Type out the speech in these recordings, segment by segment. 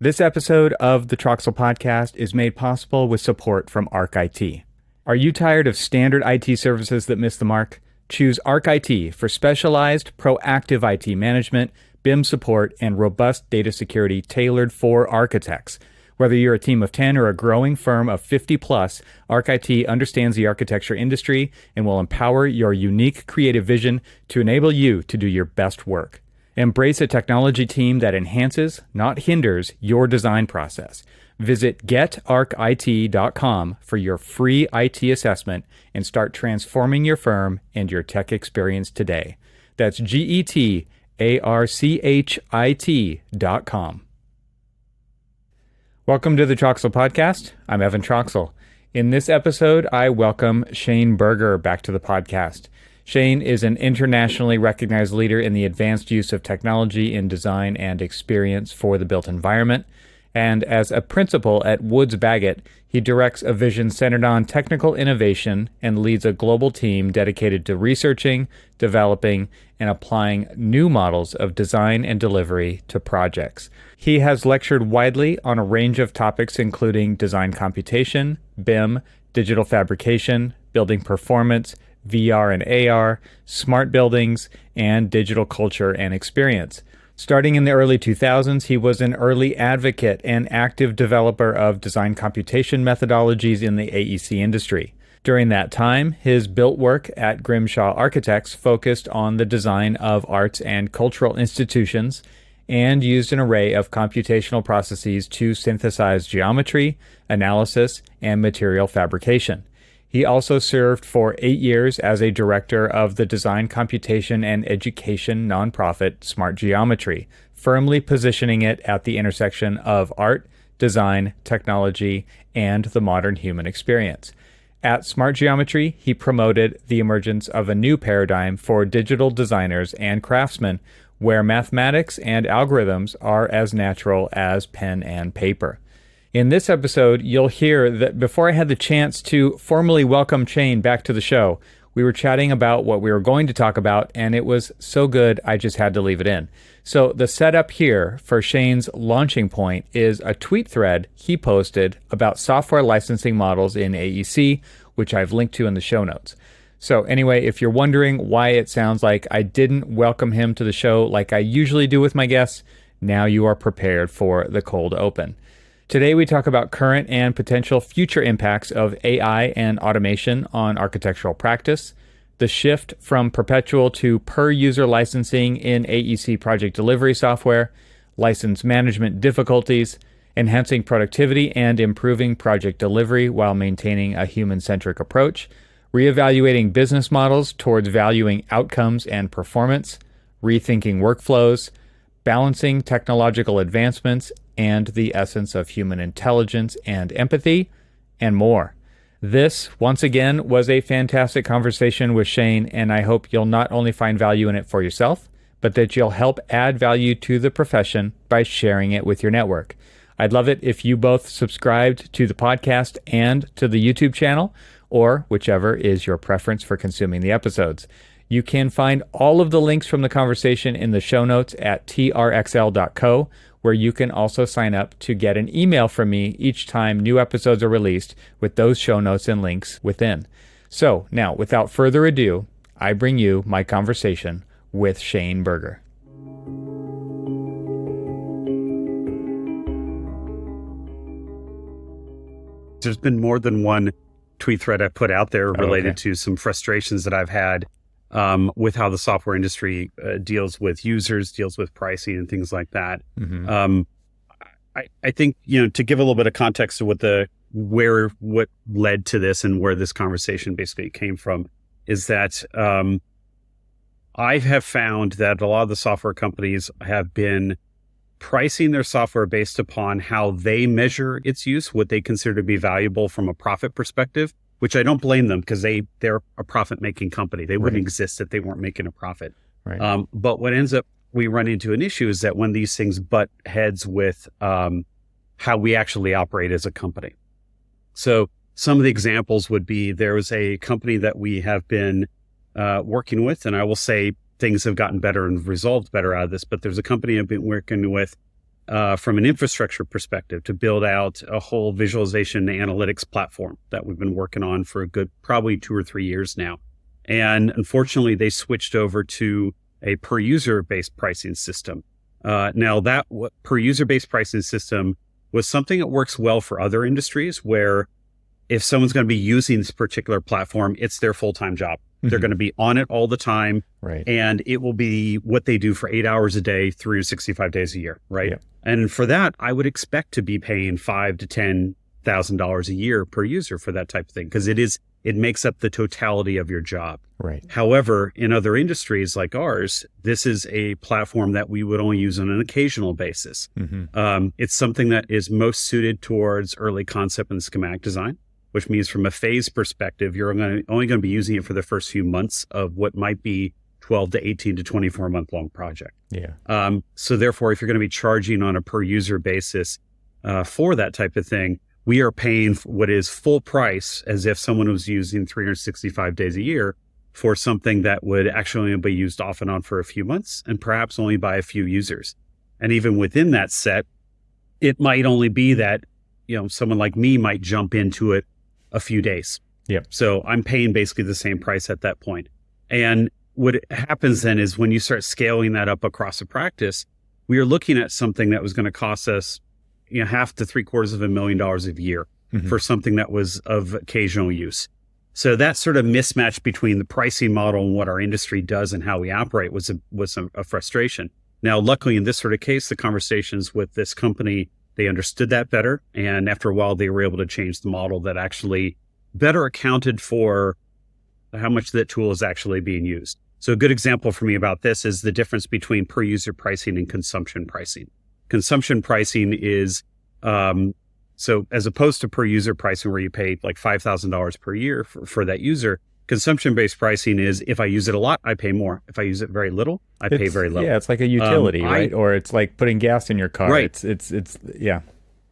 This episode of the Troxel Podcast is made possible with support from ArchIT. Are you tired of standard IT services that miss the mark? Choose ArchIT for specialized, proactive IT management, BIM support, and robust data security tailored for architects. Whether you're a team of 10 or a growing firm of 50 plus, ArchIT understands the architecture industry and will empower your unique creative vision to enable you to do your best work. Embrace a technology team that enhances, not hinders, your design process. Visit getarchit.com for your free IT assessment and start transforming your firm and your tech experience today. That's getarchit.com. Welcome to the Troxel Podcast. I'm Evan Troxel. In this episode, I welcome Shane Berger back to the podcast. Shane is an internationally recognized leader in the advanced use of technology in design and experience for the built environment. And as a principal at Woods Bagot, he directs a vision centered on technical innovation and leads a global team dedicated to researching, developing, and applying new models of design and delivery to projects. He has lectured widely on a range of topics including design computation, BIM, digital fabrication, building performance, VR and AR, smart buildings, and digital culture and experience. Starting in the early 2000s, he was an early advocate and active developer of design computation methodologies in the AEC industry. During that time, his built work at Grimshaw Architects focused on the design of arts and cultural institutions and used an array of computational processes to synthesize geometry, analysis, and material fabrication. He also served for 8 years as a director of the design, computation, and education nonprofit Smart Geometry, firmly positioning it at the intersection of art, design, technology, and the modern human experience. At Smart Geometry, he promoted the emergence of a new paradigm for digital designers and craftsmen, where mathematics and algorithms are as natural as pen and paper. In this episode, you'll hear that before I had the chance to formally welcome Shane back to the show, we were chatting about what we were going to talk about, and it was so good I just had to leave it in. So the setup here for Shane's launching point is a tweet thread he posted about software licensing models in AEC, which I've linked to in the show notes. So anyway, if you're wondering why it sounds like I didn't welcome him to the show like I usually do with my guests, now you are prepared for the cold open. Today we talk about current and potential future impacts of AI and automation on architectural practice, the shift from perpetual to per-user licensing in AEC project delivery software, license management difficulties, enhancing productivity and improving project delivery while maintaining a human-centric approach, reevaluating business models towards valuing outcomes and performance, rethinking workflows, balancing technological advancements and the essence of human intelligence and empathy, and more. This, once again, was a fantastic conversation with Shane, and I hope you'll not only find value in it for yourself, but that you'll help add value to the profession by sharing it with your network. I'd love it if you both subscribed to the podcast and to the YouTube channel, or whichever is your preference for consuming the episodes. You can find all of the links from the conversation in the show notes at trxl.co, where you can also sign up to get an email from me each time new episodes are released with those show notes and links within. So now, without further ado, I bring you my conversation with Shane Berger. There's been more than one tweet thread I put out there related to some frustrations that I've had with how the software industry deals with users, deals with pricing and things like that. Mm-hmm. I think, to give a little bit of context to what led to this and where this conversation basically came from is that I have found that a lot of the software companies have been pricing their software based upon how they measure its use, what they consider to be valuable from a profit perspective, which I don't blame them because they're a profit-making company. They wouldn't exist if they weren't making a profit. Right. But what ends up we run into an issue is that when these things butt heads with how we actually operate as a company. So some of the examples would be there was a company that we have been working with, and I will say things have gotten better and resolved better out of this, but there's a company I've been working with from an infrastructure perspective to build out a whole visualization and analytics platform that we've been working on for a good probably 2 or 3 years now. And unfortunately, they switched over to a per user based pricing system. Now that per user based pricing system was something that works well for other industries where if someone's going to be using this particular platform, it's their full-time job. They're going to be on it all the time. Right. And it will be what they do for 8 hours a day, 365 days a year. Right. Yep. And for that, I would expect to be paying $5,000 to $10,000 a year per user for that type of thing, because it makes up the totality of your job. Right. However, in other industries like ours, this is a platform that we would only use on an occasional basis. It's something that is most suited towards early concept and schematic design, which means from a phase perspective, you're only going to be using it for the first few months of what might be 12 to 18 to 24 month long project. Yeah. So therefore, if you're going to be charging on a per user basis for that type of thing, we are paying what is full price as if someone was using 365 days a year for something that would actually be used off and on for a few months and perhaps only by a few users. And even within that set, it might only be that, someone like me might jump into it a few days. Yep. So I'm paying basically the same price at that point. And what happens then is when you start scaling that up across a practice, we are looking at something that was going to cost us $500,000 to $750,000 a year for something that was of occasional use. So that sort of mismatch between the pricing model and what our industry does and how we operate was a frustration. Now, luckily in this sort of case, the conversations with this company, they understood that better. And after a while, they were able to change the model that actually better accounted for how much that tool is actually being used. So a good example for me about this is the difference between per user pricing and consumption pricing. Consumption pricing is, so as opposed to per user pricing where you pay like $5,000 per year for that user, consumption-based pricing is if I use it a lot, I pay more. If I use it very little, I pay very little. Yeah, it's like a utility, right? Or it's like putting gas in your car. Right. It's yeah.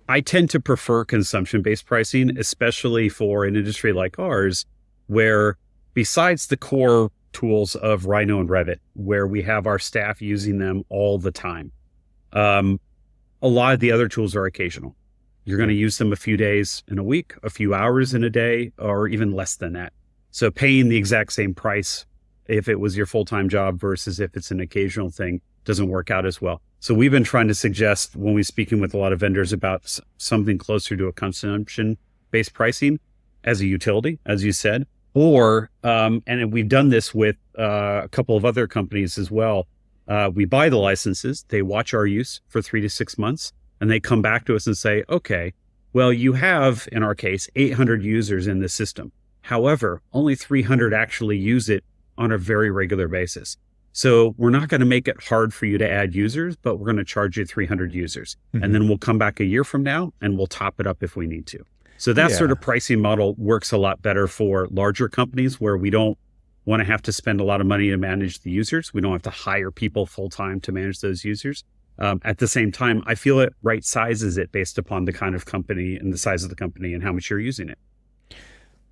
I tend to prefer consumption-based pricing, especially for an industry like ours, where besides the core tools of Rhino and Revit, where we have our staff using them all the time, a lot of the other tools are occasional. You're going to use them a few days in a week, a few hours in a day, or even less than that. So paying the exact same price if it was your full-time job versus if it's an occasional thing doesn't work out as well. So we've been trying to suggest when we're speaking with a lot of vendors about something closer to a consumption-based pricing as a utility, as you said, or, and we've done this with a couple of other companies as well. We buy the licenses, they watch our use for 3 to 6 months, and they come back to us and say, okay, well, you have, in our case, 800 users in the system. However, only 300 actually use it on a very regular basis. So we're not going to make it hard for you to add users, but we're going to charge you 300 users. And then we'll come back a year from now and we'll top it up if we need to. So that sort of pricing model works a lot better for larger companies where we don't want to have to spend a lot of money to manage the users. We don't have to hire people full-time to manage those users. At the same time, I feel it right sizes it based upon the kind of company and the size of the company and how much you're using it.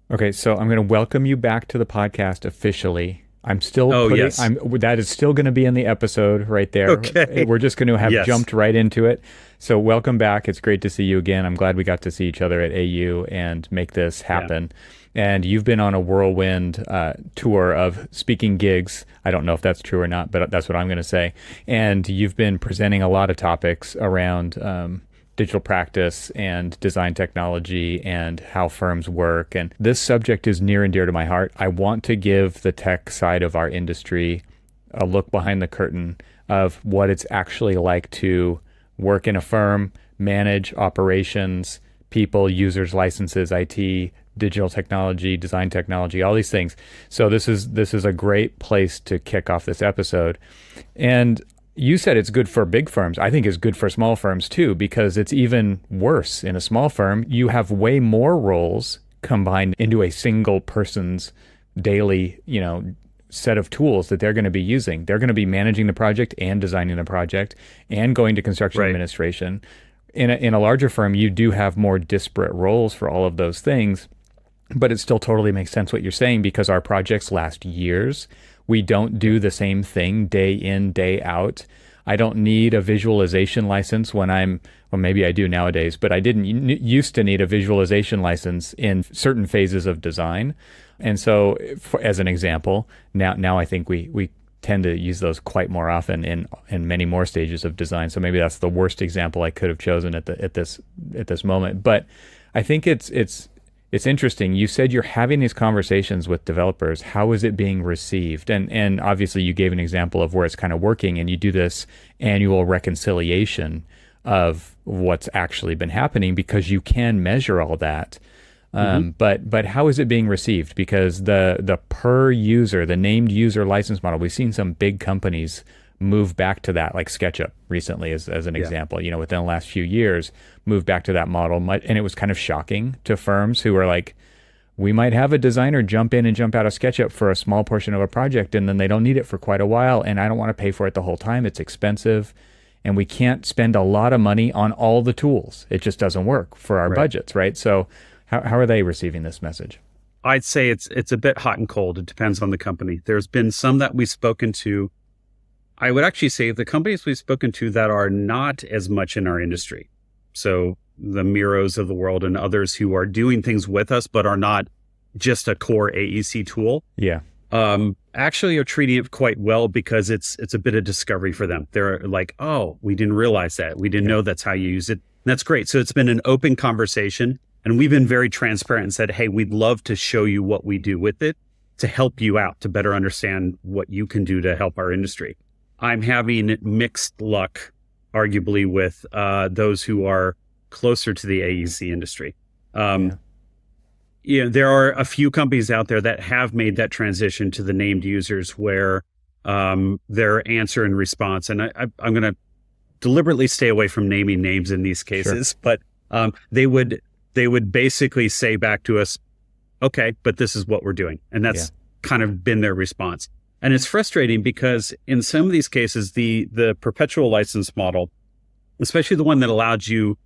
Okay, so I'm going to welcome you back to the podcast officially. I'm still that is still going to be in the episode right there. Okay. We're just going to have jumped right into it. So welcome back. It's great to see you again. I'm glad we got to see each other at AU and make this happen. Yeah. And you've been on a whirlwind tour of speaking gigs. I don't know if that's true or not, but that's what I'm going to say. And you've been presenting a lot of topics around digital practice and design technology and how firms work. And this subject is near and dear to my heart. I want to give the tech side of our industry a look behind the curtain of what it's actually like to work in a firm, manage operations, people, users, licenses, IT, digital technology, design technology, all these things. So this is a great place to kick off this episode. And you said it's good for big firms. I think it's good for small firms too, because it's even worse. In a small firm, you have way more roles combined into a single person's daily, set of tools that they're going to be using. They're going to be managing the project and designing the project and going to construction administration. In a larger firm, you do have more disparate roles for all of those things, but it still totally makes sense what you're saying because our projects last years. We don't do the same thing day in, day out. I don't need a visualization license well, maybe I do nowadays, but I didn't used to need a visualization license in certain phases of design. And so, as an example, now I think we tend to use those quite more often in many more stages of design. So maybe that's the worst example I could have chosen at this moment. But I think it's interesting. You said you're having these conversations with developers. How is it being received? And obviously you gave an example of where it's kind of working, and you do this annual reconciliation of what's actually been happening because you can measure all that. But how is it being received? Because the per user, the named user license model, we've seen some big companies move back to that, like SketchUp recently as an example, within the last few years, move back to that model. And it was kind of shocking to firms who were like, we might have a designer jump in and jump out of SketchUp for a small portion of a project, and then they don't need it for quite a while. And I don't want to pay for it the whole time. It's expensive. And we can't spend a lot of money on all the tools. It just doesn't work for our budgets, right? So how are they receiving this message? I'd say it's a bit hot and cold. It depends on the company. There's been some that we've spoken to. I would actually say the companies we've spoken to that are not as much in our industry. So the Miros of the world and others who are doing things with us, but are not just a core AEC tool. Yeah. Actually are treating it quite well because it's a bit of discovery for them. They're like, oh, we didn't realize that. We didn't know that's how you use it. And that's great. So it's been an open conversation. And we've been very transparent and said, hey, we'd love to show you what we do with it to help you out, to better understand what you can do to help our industry. I'm having mixed luck, arguably, with those who are closer to the AEC industry. There are a few companies out there that have made that transition to the named users where their answer and response, and I'm going to deliberately stay away from naming names in these cases, but they would basically say back to us, okay, but this is what we're doing. And that's kind of been their response. And it's frustrating because in some of these cases, the perpetual license model, especially the one that allowed you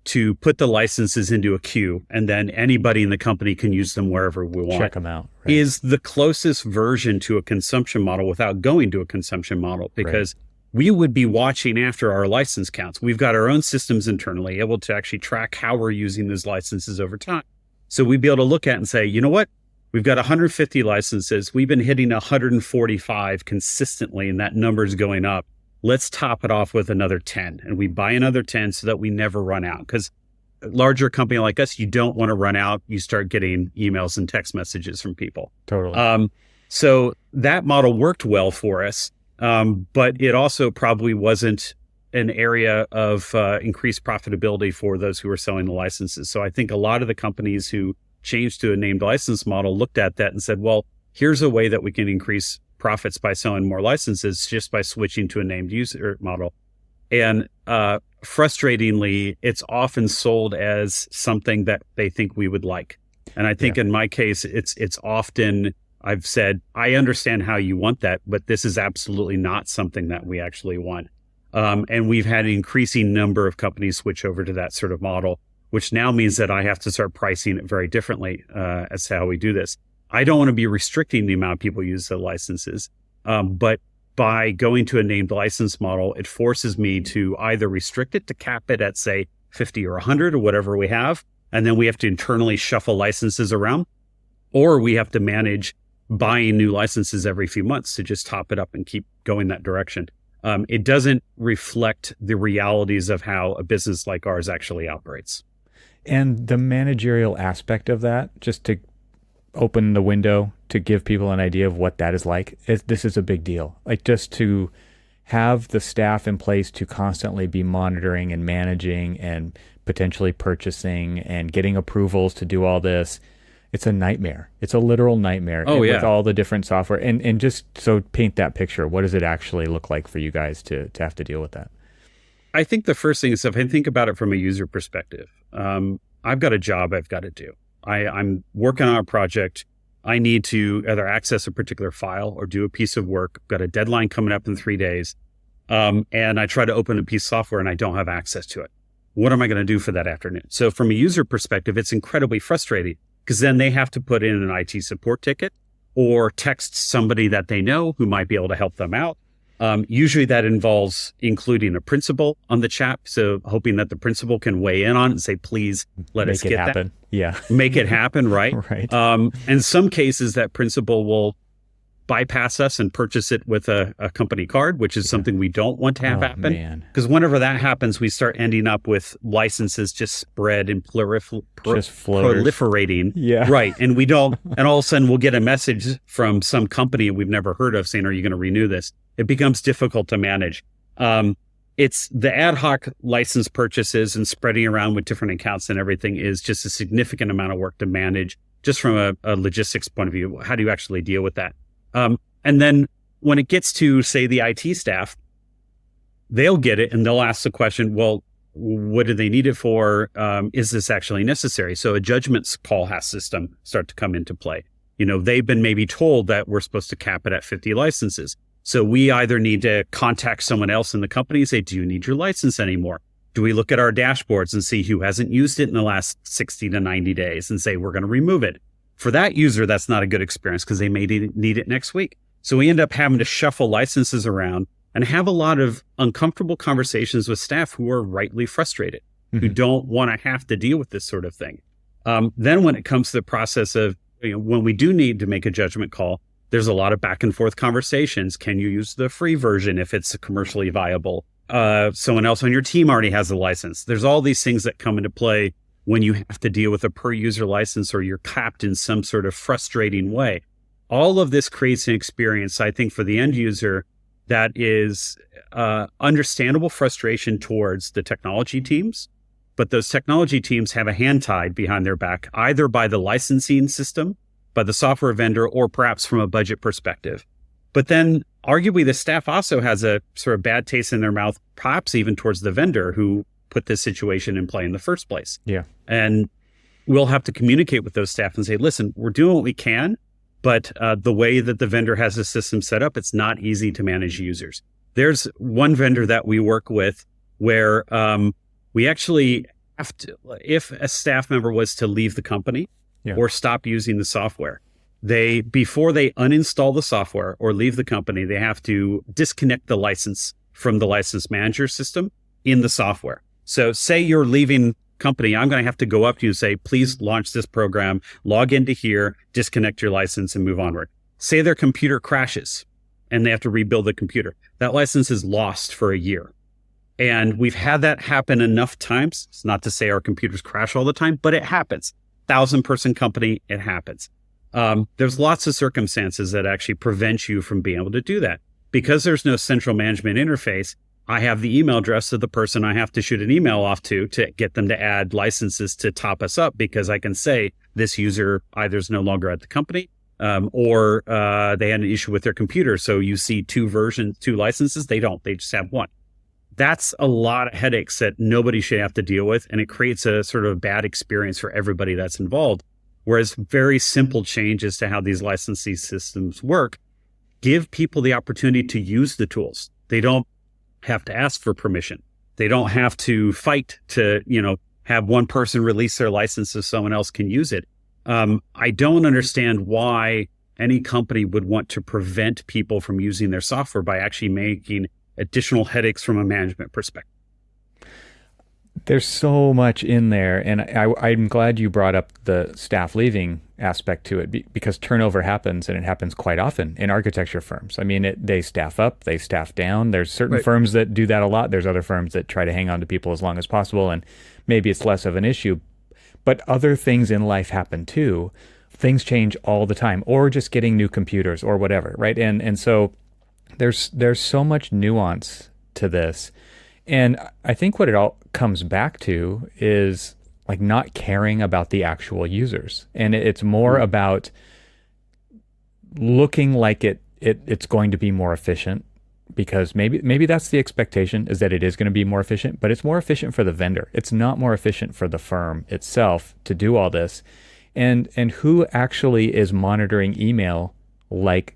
to put the licenses into a queue and then anybody in the company can use them wherever we want. Check them out. Right. Is the closest version to a consumption model without going to a consumption model, because we would be watching after our license counts. We've got our own systems internally able to actually track how we're using those licenses over time. So we'd be able to look at and say, you know what? We've got 150 licenses. We've been hitting 145 consistently, and that number's going up. Let's top it off with another 10. And we buy another 10 so that we never run out. Because a larger company like us, you don't want to run out. You start getting emails and text messages from people. Totally. So that model worked well for us. But it also probably wasn't an area of increased profitability for those who were selling the licenses. So I think a lot of the companies who changed to a named license model looked at that and said, well, here's a way that we can increase profits by selling more licenses just by switching to a named user model. And frustratingly, it's often sold as something that they think we would like. And I think in my case, it's often, I've said, I understand how you want that, but this is absolutely not something that we actually want. And we've had an increasing number of companies switch over to that sort of model, which now means that I have to start pricing it very differently as to how we do this. I don't want to be restricting the amount people use the licenses, but by going to a named license model, it forces me to either restrict it to cap it at, say, 50 or 100 or whatever we have, and then we have to internally shuffle licenses around, or we have to manage buying new licenses every few months to just top it up and keep going that direction. It doesn't reflect the realities of how a business like ours actually operates. And the managerial aspect of that, just to open the window to give people an idea of what that is like, this is a big deal. Like, just to have the staff in place to constantly be monitoring and managing and potentially purchasing and getting approvals to do all this. It's a nightmare. It's a literal nightmare with all the different software. And just so paint that picture, what does it actually look like for you guys to have to deal with that? I think the first thing is, if I think about it from a user perspective, I've got a job I've got to do. I'm working on a project. I need to either access a particular file or do a piece of work. I've got a deadline coming up in 3 days. And I try to open a piece of software and I don't have access to it. What am I going to do for that afternoon? So from a user perspective, it's incredibly frustrating, because then they have to put in an IT support ticket or text somebody that they know who might be able to help them out. Usually that involves including a principal on the chat. So hoping that the principal can weigh in on it and say, please let us get happen. Yeah. Make it happen, right? Right. In some cases, that principal will bypass us and purchase it with a company card, which is something we don't want to have happen. Because whenever that happens, we start ending up with licenses just spread and proliferating. Yeah. Right. And we don't, and all of a sudden we'll get a message from some company we've never heard of saying, are you going to renew this? It becomes difficult to manage. It's the ad hoc license purchases and spreading around with different accounts and everything is just a significant amount of work to manage just from a logistics point of view. How do you actually deal with that? And then when it gets to, say, the IT staff, they'll get it and they'll ask the question, well, what do they need it for? Is this actually necessary? So a judgment call system start to come into play. They've been maybe told that we're supposed to cap it at 50 licenses. So we either need to contact someone else in the company and say, do you need your license anymore? Do we look at our dashboards and see who hasn't used it in the last 60 to 90 days and say, we're going to remove it? For that user, that's not a good experience because they may need it next week. So we end up having to shuffle licenses around and have a lot of uncomfortable conversations with staff who are rightly frustrated, who don't want to have to deal with this sort of thing. Then when it comes to the process of, when we do need to make a judgment call, there's a lot of back and forth conversations. Can you use the free version if it's commercially viable? Someone else on your team already has a license. There's all these things that come into play when you have to deal with a per user license or you're capped in some sort of frustrating way. All of this creates an experience, I think, for the end user that is understandable frustration towards the technology teams, but those technology teams have a hand tied behind their back, either by the licensing system, by the software vendor, or perhaps from a budget perspective. But then arguably the staff also has a sort of bad taste in their mouth, perhaps even towards the vendor who put this situation in play in the first place. Yeah. And we'll have to communicate with those staff and say, listen, we're doing what we can, but the way that the vendor has the system set up, it's not easy to manage users. There's one vendor that we work with where we actually have to, if a staff member was to leave the company or stop using the software, before they uninstall the software or leave the company, they have to disconnect the license from the license manager system in the software. So say you're leaving company, I'm going to have to go up to you and say, please launch this program, log into here, disconnect your license and move onward. Say their computer crashes and they have to rebuild the computer. That license is lost for a year. And we've had that happen enough times. It's not to say our computers crash all the time, but it happens. 1,000-person company, it happens. There's lots of circumstances that actually prevent you from being able to do that. Because there's no central management interface, I have the email address of the person I have to shoot an email off to get them to add licenses to top us up, because I can say this user either is no longer at the company or they had an issue with their computer. So you see two licenses. They don't. They just have one. That's a lot of headaches that nobody should have to deal with. And it creates a sort of bad experience for everybody that's involved. Whereas very simple changes to how these licensing systems work give people the opportunity to use the tools. They don't have to ask for permission. They don't have to fight to, have one person release their license so someone else can use it. I don't understand why any company would want to prevent people from using their software by actually making additional headaches from a management perspective. There's so much in there, and I'm glad you brought up the staff leaving aspect to it, because turnover happens, and it happens quite often in architecture firms. I mean, they staff up, they staff down. There's certain firms that do that a lot. There's other firms that try to hang on to people as long as possible, and maybe it's less of an issue. But other things in life happen too. Things change all the time, or just getting new computers or whatever, right? And so there's so much nuance to this. And I think what it all comes back to is like not caring about the actual users. And it's more about looking like it's going to be more efficient, because maybe that's the expectation, is that it is going to be more efficient, but it's more efficient for the vendor. It's not more efficient for the firm itself to do all this. And who actually is monitoring email like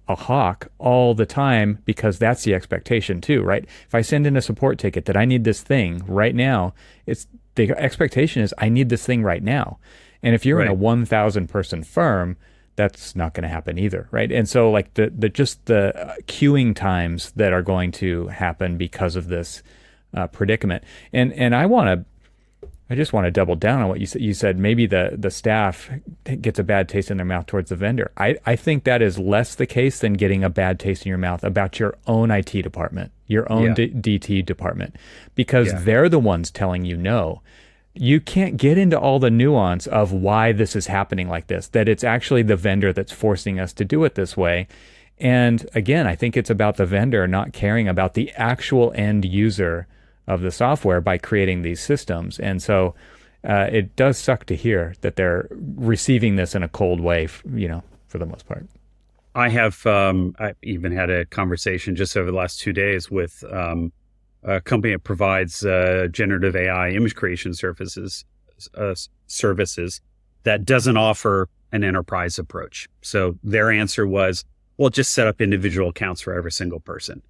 a hawk all the time, because that's the expectation too, right? If I send in a support ticket that I need this thing right now, it's the expectation is I need this thing right now. And if you're in a 1,000 person firm, that's not going to happen either, right? And so like the just the queuing times that are going to happen because of this predicament. And I just want to double down on what you said. You said maybe the staff gets a bad taste in their mouth towards the vendor. I think that is less the case than getting a bad taste in your mouth about your own IT department, your own DT department, because they're the ones telling you no. You can't get into all the nuance of why this is happening like this, that it's actually the vendor that's forcing us to do it this way. And again, I think it's about the vendor not caring about the actual end user of the software by creating these systems. And so it does suck to hear that they're receiving this in a cold way, for the most part. I even had a conversation just over the last 2 days with a company that provides generative AI image creation services that doesn't offer an enterprise approach. So their answer was, well, just set up individual accounts for every single person.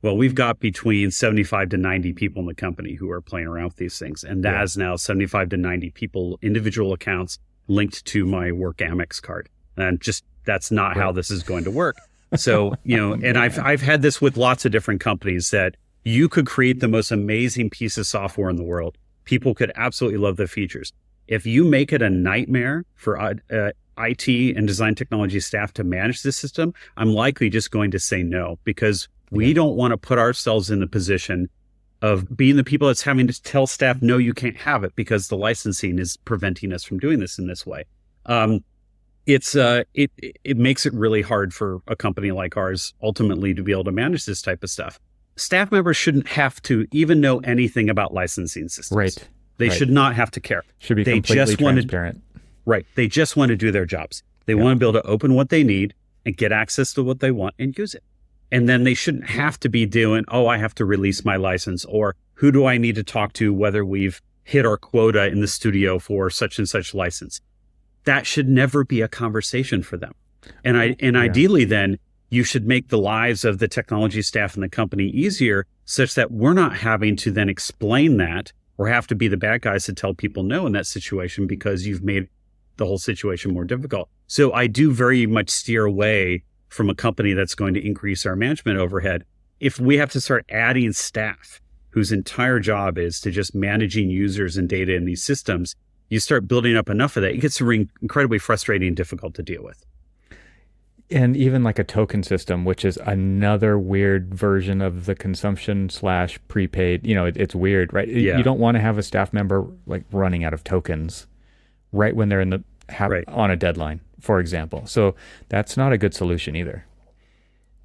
Well, we've got between 75 to 90 people in the company who are playing around with these things. And that is now 75 to 90 people, individual accounts linked to my work Amex card. And that's not how this is going to work. So, and I've had this with lots of different companies that you could create the most amazing piece of software in the world. People could absolutely love the features. If you make it a nightmare for IT and design technology staff to manage the system, I'm likely just going to say no, because we don't want to put ourselves in the position of being the people that's having to tell staff, no, you can't have it because the licensing is preventing us from doing this in this way. It makes it really hard for a company like ours ultimately to be able to manage this type of stuff. Staff members shouldn't have to even know anything about licensing systems. Right. They should not have to care. Should be completely transparent. Right. They just want to do their jobs. They want to be able to open what they need and get access to what they want and use it. And then they shouldn't have to be doing, I have to release my license, or who do I need to talk to whether we've hit our quota in the studio for such and such license. That should never be a conversation for them. And ideally then, you should make the lives of the technology staff in the company easier such that we're not having to then explain that or have to be the bad guys to tell people no in that situation because you've made the whole situation more difficult. So I do very much steer away from a company that's going to increase our management overhead. If we have to start adding staff whose entire job is to just managing users and data in these systems, you start building up enough of that, it gets incredibly frustrating and difficult to deal with. And even like a token system, which is another weird version of the consumption / prepaid, it's weird, right? You don't want to have a staff member like running out of tokens right when they're on a deadline, for example. So that's not a good solution either.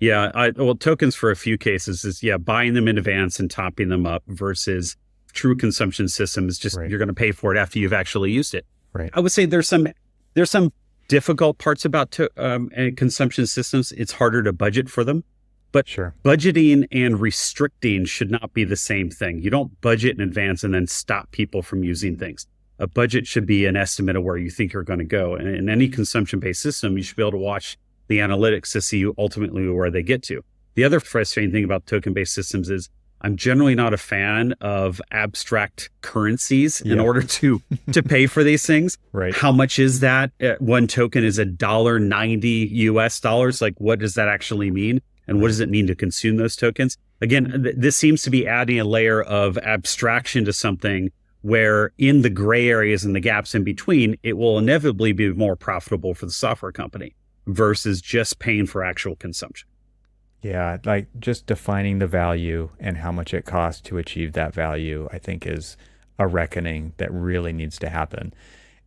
Yeah. Tokens for a few cases is, buying them in advance and topping them up versus true consumption system is just, you're going to pay for it after you've actually used it. Right. I would say there's some difficult parts about consumption systems. It's harder to budget for them, but budgeting and restricting should not be the same thing. You don't budget in advance and then stop people from using things. A budget should be an estimate of where you think you're going to go. And in any consumption-based system, you should be able to watch the analytics to see ultimately where they get to. The other frustrating thing about token-based systems is I'm generally not a fan of abstract currencies in order to pay for these things. Right. How much is that? One token is $1.90 US dollars. Like, what does that actually mean? And what does it mean to consume those tokens? Again, this seems to be adding a layer of abstraction to something where in the gray areas and the gaps in between, it will inevitably be more profitable for the software company versus just paying for actual consumption. Yeah, like just defining the value and how much it costs to achieve that value, I think is a reckoning that really needs to happen.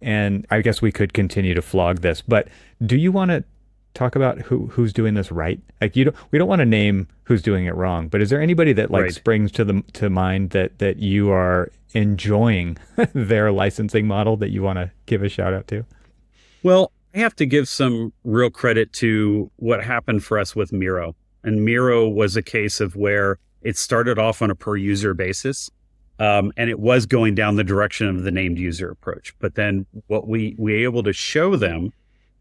And I guess we could continue to flog this, but do you want to talk about who's doing this right? Like we don't want to name who's doing it wrong, but is there anybody that springs to mind that you are enjoying their licensing model that you want to give a shout out to? Well, I have to give some real credit to what happened for us with Miro. And Miro was a case of where it started off on a per user basis. And it was going down the direction of the named user approach. But then what we were able to show them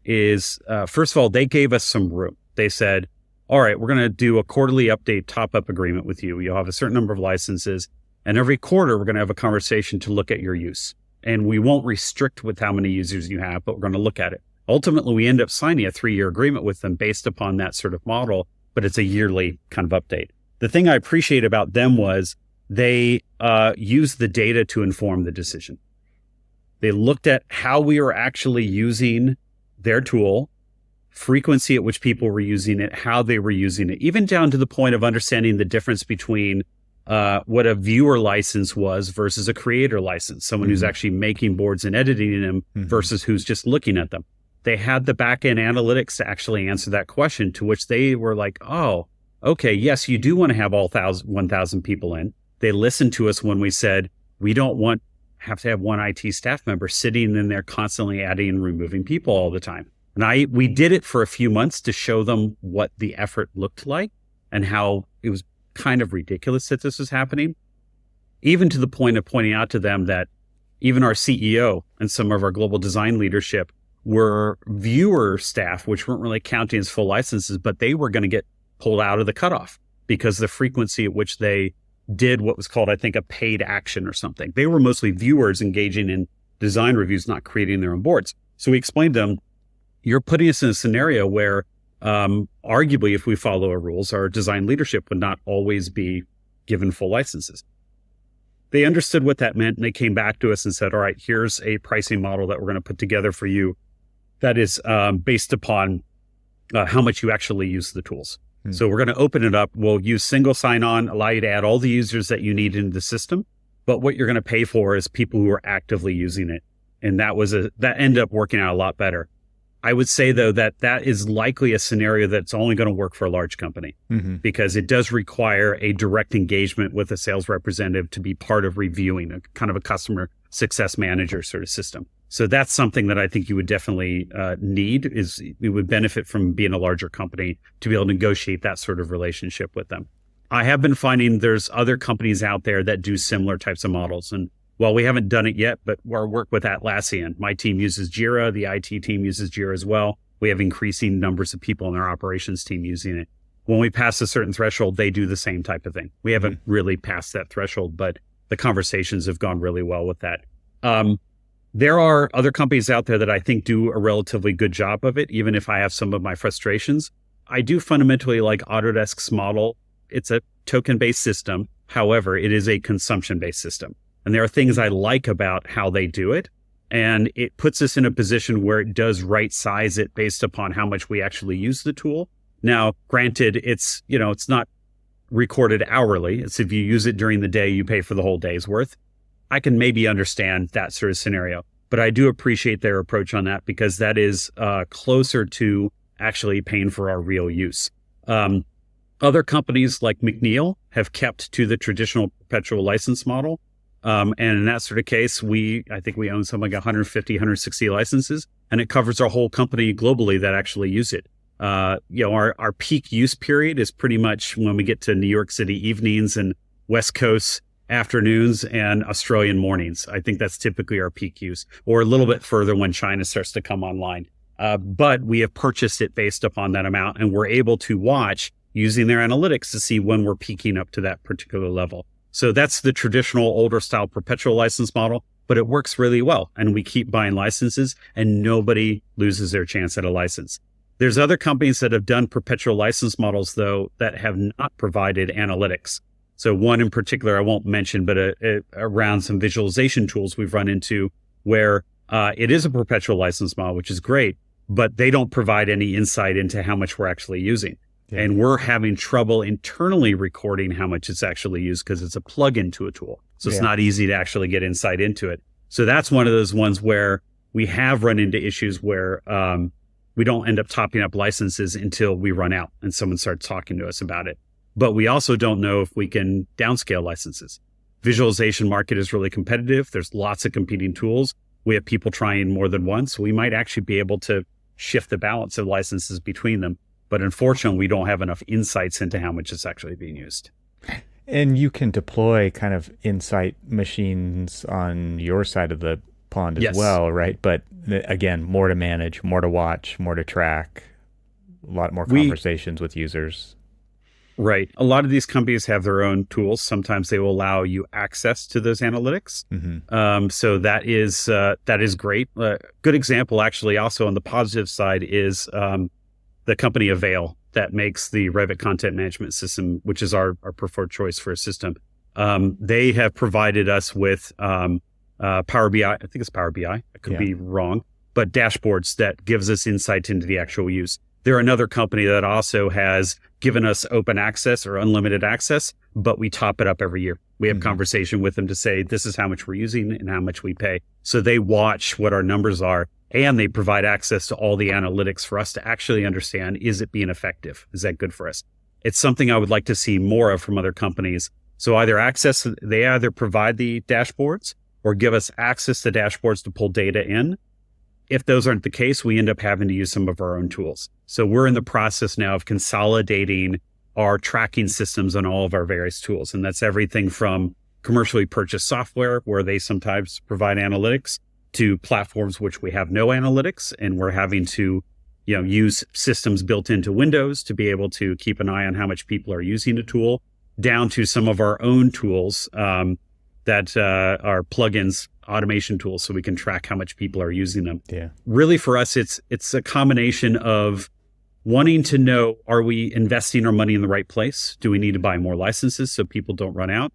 is, first of all, they gave us some room. They said, all right, we're going to do a quarterly update top-up agreement with you. You'll have a certain number of licenses. And every quarter, we're going to have a conversation to look at your use. And we won't restrict with how many users you have, but we're going to look at it. Ultimately, we end up signing a 3-year agreement with them based upon that sort of model, but it's a yearly kind of update. The thing I appreciate about them was they used the data to inform the decision. They looked at how we were actually using their tool, frequency at which people were using it, how they were using it, even down to the point of understanding the difference between what a viewer license was versus a creator license, someone who's actually making boards and editing them versus who's just looking at them. They had the back-end analytics to actually answer that question, to which they were like, oh, okay, yes, you do want to have all 1,000 people in. They listened to us when we said, we don't have to have one IT staff member sitting in there constantly adding and removing people all the time. And we did it for a few months to show them what the effort looked like and how it was kind of ridiculous that this was happening, even to the point of pointing out to them that even our CEO and some of our global design leadership were viewer staff, which weren't really counting as full licenses, but they were going to get pulled out of the cutoff because the frequency at which they did what was called, I think, a paid action or something. They were mostly viewers engaging in design reviews, not creating their own boards. So we explained to them, you're putting us in a scenario where arguably, if we follow our rules, our design leadership would not always be given full licenses. They understood what that meant, and they came back to us and said, all right, here's a pricing model that we're going to put together for you that is based upon how much you actually use the tools. So we're going to open it up. We'll use single sign-on, allow you to add all the users that you need into the system. But what you're going to pay for is people who are actively using it. And that ended up working out a lot better. I would say, though, that is likely a scenario that's only going to work for a large company because it does require a direct engagement with a sales representative to be part of reviewing a kind of a customer success manager sort of system. So that's something that I think you would definitely need. We would benefit from being a larger company to be able to negotiate that sort of relationship with them. I have been finding there's other companies out there that do similar types of models. And while we haven't done it yet, but our work with Atlassian, my team uses Jira, the IT team uses Jira as well. We have increasing numbers of people in our operations team using it. When we pass a certain threshold, they do the same type of thing. We haven't really passed that threshold, but the conversations have gone really well with that. There are other companies out there that I think do a relatively good job of it, even if I have some of my frustrations. I do fundamentally like Autodesk's model. It's a token-based system. However, it is a consumption-based system. And there are things I like about how they do it. And it puts us in a position where it does right size it based upon how much we actually use the tool. Now, granted, it's not recorded hourly. It's if you use it during the day, you pay for the whole day's worth. I can maybe understand that sort of scenario, but I do appreciate their approach on that because that is closer to actually paying for our real use. Other companies like McNeil have kept to the traditional perpetual license model. And in that sort of case, I think we own something like 150, 160 licenses, and it covers our whole company globally that actually use it. Our peak use period is pretty much when we get to New York City evenings and West Coast afternoons and Australian mornings. I think that's typically our peak use, or a little bit further when China starts to come online. But we have purchased it based upon that amount, and we're able to watch using their analytics to see when we're peaking up to that particular level. So that's the traditional older style perpetual license model, but it works really well. And we keep buying licenses and nobody loses their chance at a license. There's other companies that have done perpetual license models, though, that have not provided analytics. So one in particular I won't mention, but around some visualization tools we've run into where it is a perpetual license model, which is great, but they don't provide any insight into how much we're actually using. Yeah. And we're having trouble internally recording how much it's actually used because it's a plug-in to a tool. So it's not easy to actually get insight into it. So that's one of those ones where we have run into issues where we don't end up topping up licenses until we run out and someone starts talking to us about it. But we also don't know if we can downscale licenses. Visualization market is really competitive. There's lots of competing tools. We have people trying more than once. We might actually be able to shift the balance of licenses between them. But unfortunately, we don't have enough insights into how much it's actually being used. And you can deploy kind of insight machines on your side of the pond as well, right? But again, more to manage, more to watch, more to track, a lot more conversations with users. Right. A lot of these companies have their own tools. Sometimes they will allow you access to those analytics. So that is great. Good example, actually, also on the positive side is the company AVAIL that makes the Revit content management system, which is our preferred choice for a system. They have provided us with Power BI. I think it's Power BI. I could be wrong, but dashboards that gives us insight into the actual use. They're another company that also has given us open access or unlimited access, but we top it up every year. We have conversation with them to say, this is how much we're using and how much we pay. So they watch what our numbers are, and they provide access to all the analytics for us to actually understand, is it being effective? Is that good for us? It's something I would like to see more of from other companies. So they either provide the dashboards or give us access to dashboards to pull data in. If those aren't the case, we end up having to use some of our own tools. So we're in the process now of consolidating our tracking systems on all of our various tools. And that's everything from commercially purchased software, where they sometimes provide analytics, to platforms which we have no analytics, and we're having to use systems built into Windows to be able to keep an eye on how much people are using a tool, down to some of our own tools that are plugins, automation tools, so we can track how much people are using them. Yeah. Really, for us, it's a combination of wanting to know, are we investing our money in the right place? Do we need to buy more licenses so people don't run out?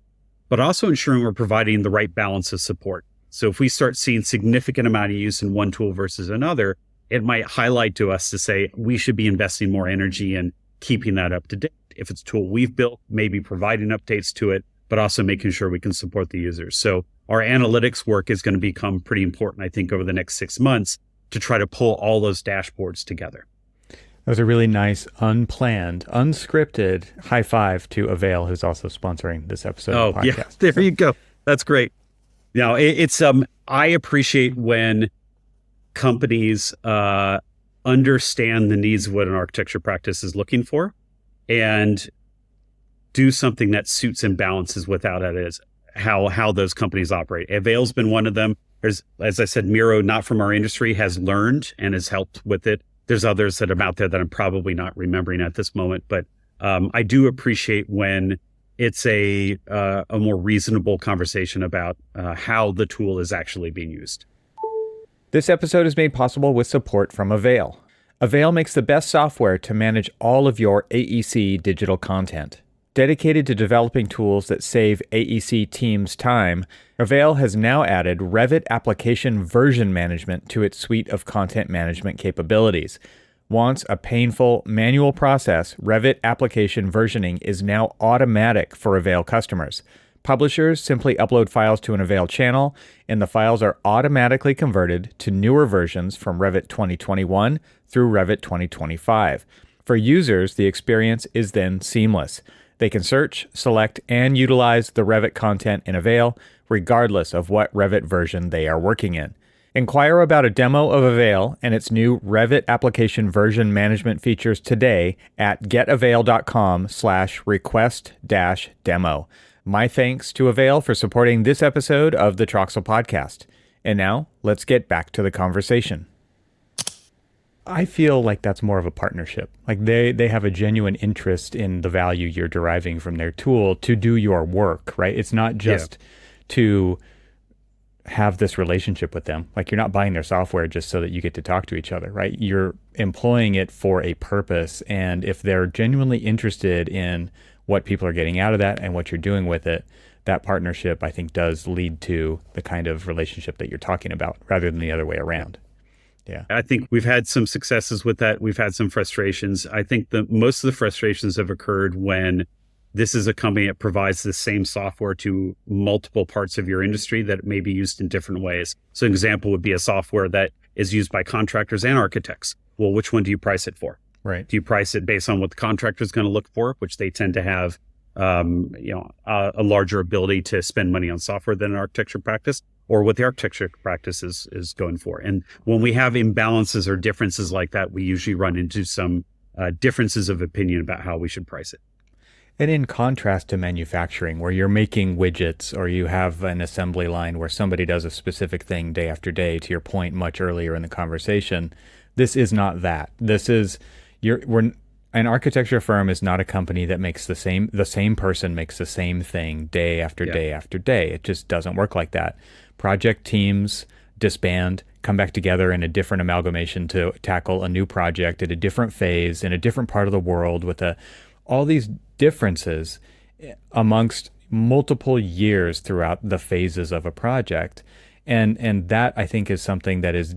But also ensuring we're providing the right balance of support. So if we start seeing significant amount of use in one tool versus another, it might highlight to us to say, we should be investing more energy in keeping that up to date. If it's a tool we've built, maybe providing updates to it, but also making sure we can support the users. So our analytics work is going to become pretty important, I think, over the next 6 months to try to pull all those dashboards together. That was a really nice, unplanned, unscripted high five to AVAIL, who's also sponsoring this episode of the podcast. Yeah, there you go. That's great. Now, it's I appreciate when companies understand the needs of what an architecture practice is looking for and do something that suits and balances without it is how those companies operate. AVAIL's been one of them. There's, as I said, Miro, not from our industry, has learned and has helped with it. There's others that I'm out there that I'm probably not remembering at this moment, but I do appreciate when it's a more reasonable conversation about how the tool is actually being used. This episode is made possible with support from AVAIL. AVAIL makes the best software to manage all of your AEC digital content. Dedicated to developing tools that save AEC teams time, AVAIL has now added Revit Application Version Management to its suite of content management capabilities. Once a painful manual process, Revit application versioning is now automatic for AVAIL customers. Publishers simply upload files to an AVAIL channel, and the files are automatically converted to newer versions from Revit 2021 through Revit 2025. For users, the experience is then seamless. They can search, select, and utilize the Revit content in AVAIL, regardless of what Revit version they are working in. Inquire about a demo of AVAIL and its new Revit Application Version Management features today at getavail.com/request-demo. My thanks to AVAIL for supporting this episode of the Troxel Podcast. And now, let's get back to the conversation. I feel like that's more of a partnership. Like they have a genuine interest in the value you're deriving from their tool to do your work, right? It's not just to have this relationship with them. Like you're not buying their software just so that you get to talk to each other, right? You're employing it for a purpose. And if they're genuinely interested in what people are getting out of that and what you're doing with it, that partnership, I think, does lead to the kind of relationship that you're talking about rather than the other way around. Yeah. I think we've had some successes with that. We've had some frustrations. I think most of the frustrations have occurred when this is a company that provides the same software to multiple parts of your industry that may be used in different ways. So an example would be a software that is used by contractors and architects. Well, which one do you price it for? Right. Do you price it based on what the contractor is going to look for, which they tend to have a larger ability to spend money on software than an architecture practice, or what the architecture practice is going for. And when we have imbalances or differences like that, we usually run into some differences of opinion about how we should price it. And in contrast to manufacturing, where you're making widgets or you have an assembly line where somebody does a specific thing day after day, to your point much earlier in the conversation, this is not that. This is an architecture firm is not a company that makes the same person makes the same thing day after day after day. It just doesn't work like that. Project teams disband, come back together in a different amalgamation to tackle a new project at a different phase in a different part of the world with all these differences amongst multiple years throughout the phases of a project. And that, I think, is something that is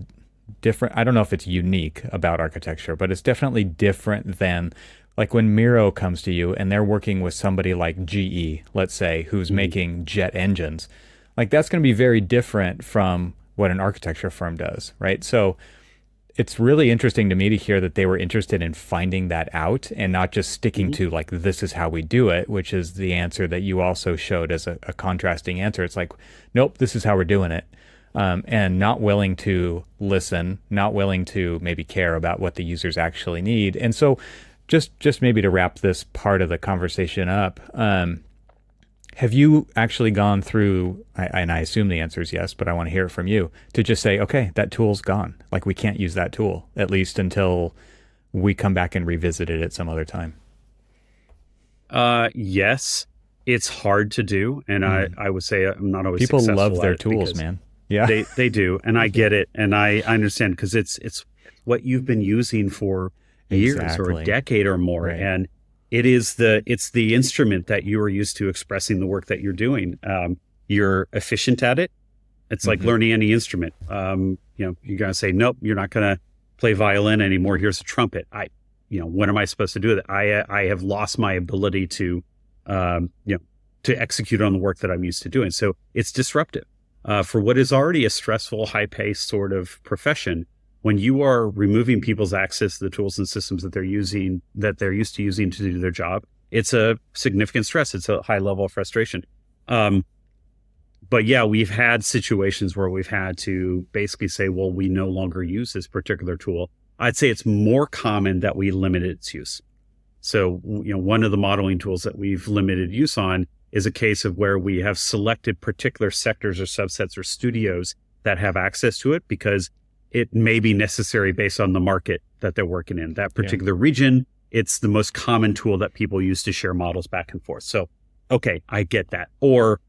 different. I don't know if it's unique about architecture, but it's definitely different than like when Miro comes to you and they're working with somebody like GE, let's say, who's making jet engines. Like that's going to be very different from what an architecture firm does, right? So it's really interesting to me to hear that they were interested in finding that out and not just sticking to like, this is how we do it, which is the answer that you also showed as a contrasting answer. It's like, nope, this is how we're doing it. And not willing to listen, not willing to maybe care about what the users actually need. And so just maybe to wrap this part of the conversation up, have you actually gone through, and I assume the answer is yes, but I want to hear it from you, to just say, okay, that tool's gone. Like we can't use that tool, at least until we come back and revisit it at some other time? Yes, it's hard to do. And I would say I'm not always People successful love their at it tools, man. Yeah, they do. And I get it. And I understand because it's what you've been using for years or a decade or more. Right. And it's the instrument that you are used to expressing the work that you're doing. You're efficient at it. It's like learning any instrument. You're going to say, nope, you're not going to play violin anymore. Here's a trumpet. What am I supposed to do with it? I have lost my ability to execute on the work that I'm used to doing. So it's disruptive for what is already a stressful, high-paced sort of profession. When you are removing people's access to the tools and systems that they're used to using to do their job, it's a significant stress. It's a high level of frustration. But yeah, we've had situations where we've had to basically say, well, we no longer use this particular tool. I'd say it's more common that we limit its use. So, one of the modeling tools that we've limited use on is a case of where we have selected particular sectors or subsets or studios that have access to it because it may be necessary based on the market that they're working in. That particular region, it's the most common tool that people use to share models back and forth. So, okay, I get that. Or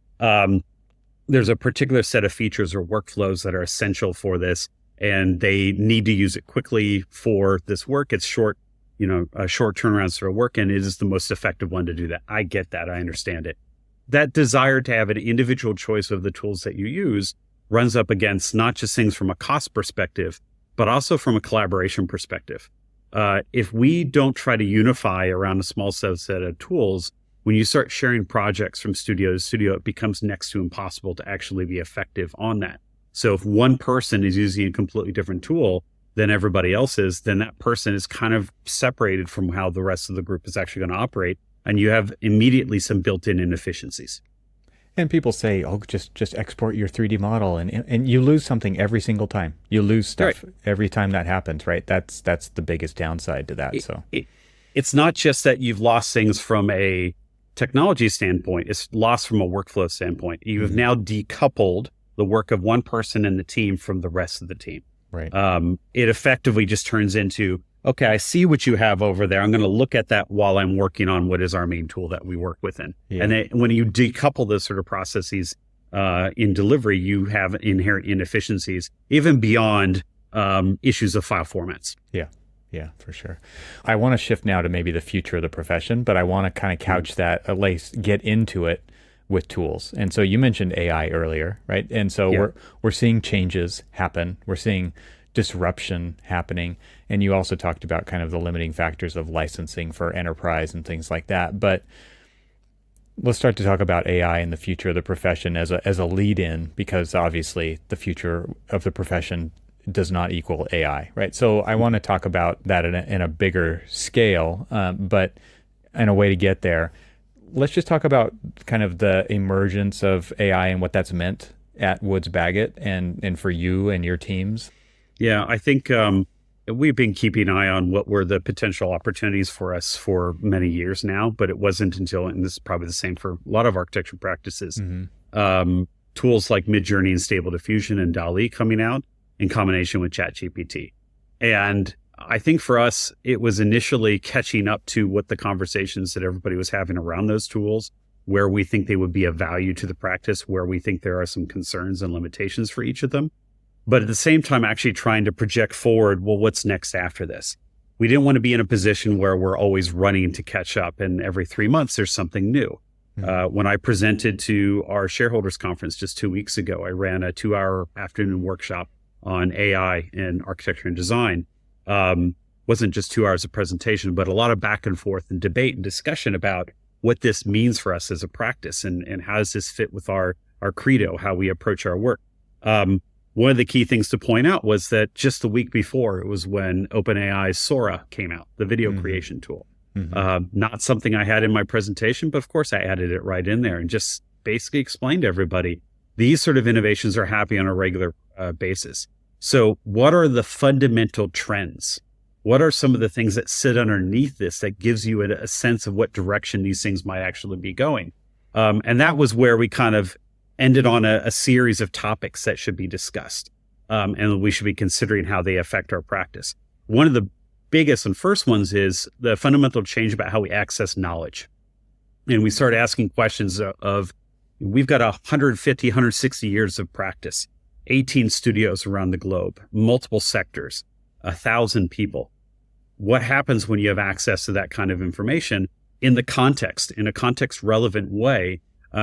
there's a particular set of features or workflows that are essential for this, and they need to use it quickly for this work. It's short turnarounds for a work, and it is the most effective one to do that. I get that. I understand it. That desire to have an individual choice of the tools that you use runs up against not just things from a cost perspective, but also from a collaboration perspective. If we don't try to unify around a small subset of tools, when you start sharing projects from studio to studio, it becomes next to impossible to actually be effective on that. So if one person is using a completely different tool than everybody else is, then that person is kind of separated from how the rest of the group is actually going to operate. And you have immediately some built-in inefficiencies. And people say, oh, just export your 3D model. And you lose something every single time. You lose stuff every time that happens, right? That's the biggest downside to that. It's not just that you've lost things from a technology standpoint. It's lost from a workflow standpoint. You have now decoupled the work of one person in the team from the rest of the team. Right. It effectively just turns into, okay, I see what you have over there. I'm going to look at that while I'm working on what is our main tool that we work within. Yeah. And then when you decouple those sort of processes in delivery, you have inherent inefficiencies, even beyond issues of file formats. Yeah, for sure. I want to shift now to maybe the future of the profession, but I want to kind of couch that, at least get into it with tools. And so you mentioned AI earlier, right? And so we're seeing changes happen. We're seeing disruption happening. And you also talked about kind of the limiting factors of licensing for enterprise and things like that. But let's start to talk about AI and the future of the profession as a lead in, because obviously the future of the profession does not equal AI, right? So I want to talk about that in a bigger scale, but in a way to get there, let's just talk about kind of the emergence of AI and what that's meant at Woods Bagot and for you and your teams. Yeah, I think we've been keeping an eye on what were the potential opportunities for us for many years now, but it wasn't until, and this is probably the same for a lot of architecture practices, tools like Midjourney and Stable Diffusion and DALL-E coming out in combination with ChatGPT. And I think for us, it was initially catching up to what the conversations that everybody was having around those tools, where we think they would be of value to the practice, where we think there are some concerns and limitations for each of them. But at the same time, actually trying to project forward, well, what's next after this? We didn't want to be in a position where we're always running to catch up, and every 3 months there's something new. When I presented to our shareholders conference just 2 weeks ago, I ran a 2-hour afternoon workshop on AI in architecture and design. Wasn't just 2 hours of presentation, but a lot of back and forth and debate and discussion about what this means for us as a practice, and how does this fit with our credo, how we approach our work. One of the key things to point out was that just the week before, it was when OpenAI's Sora came out, the video creation tool. Not something I had in my presentation, but of course I added it right in there and just basically explained to everybody, these sort of innovations are happening on a regular basis. So what are the fundamental trends? What are some of the things that sit underneath this that gives you a sense of what direction these things might actually be going? And that was where we kind of ended on a series of topics that should be discussed. And we should be considering how they affect our practice. One of the biggest and first ones is the fundamental change about how we access knowledge. And we started asking questions of we've got 150, 160 years of practice, 18 studios around the globe, multiple sectors, 1,000 people. What happens when you have access to that kind of information in a context relevant way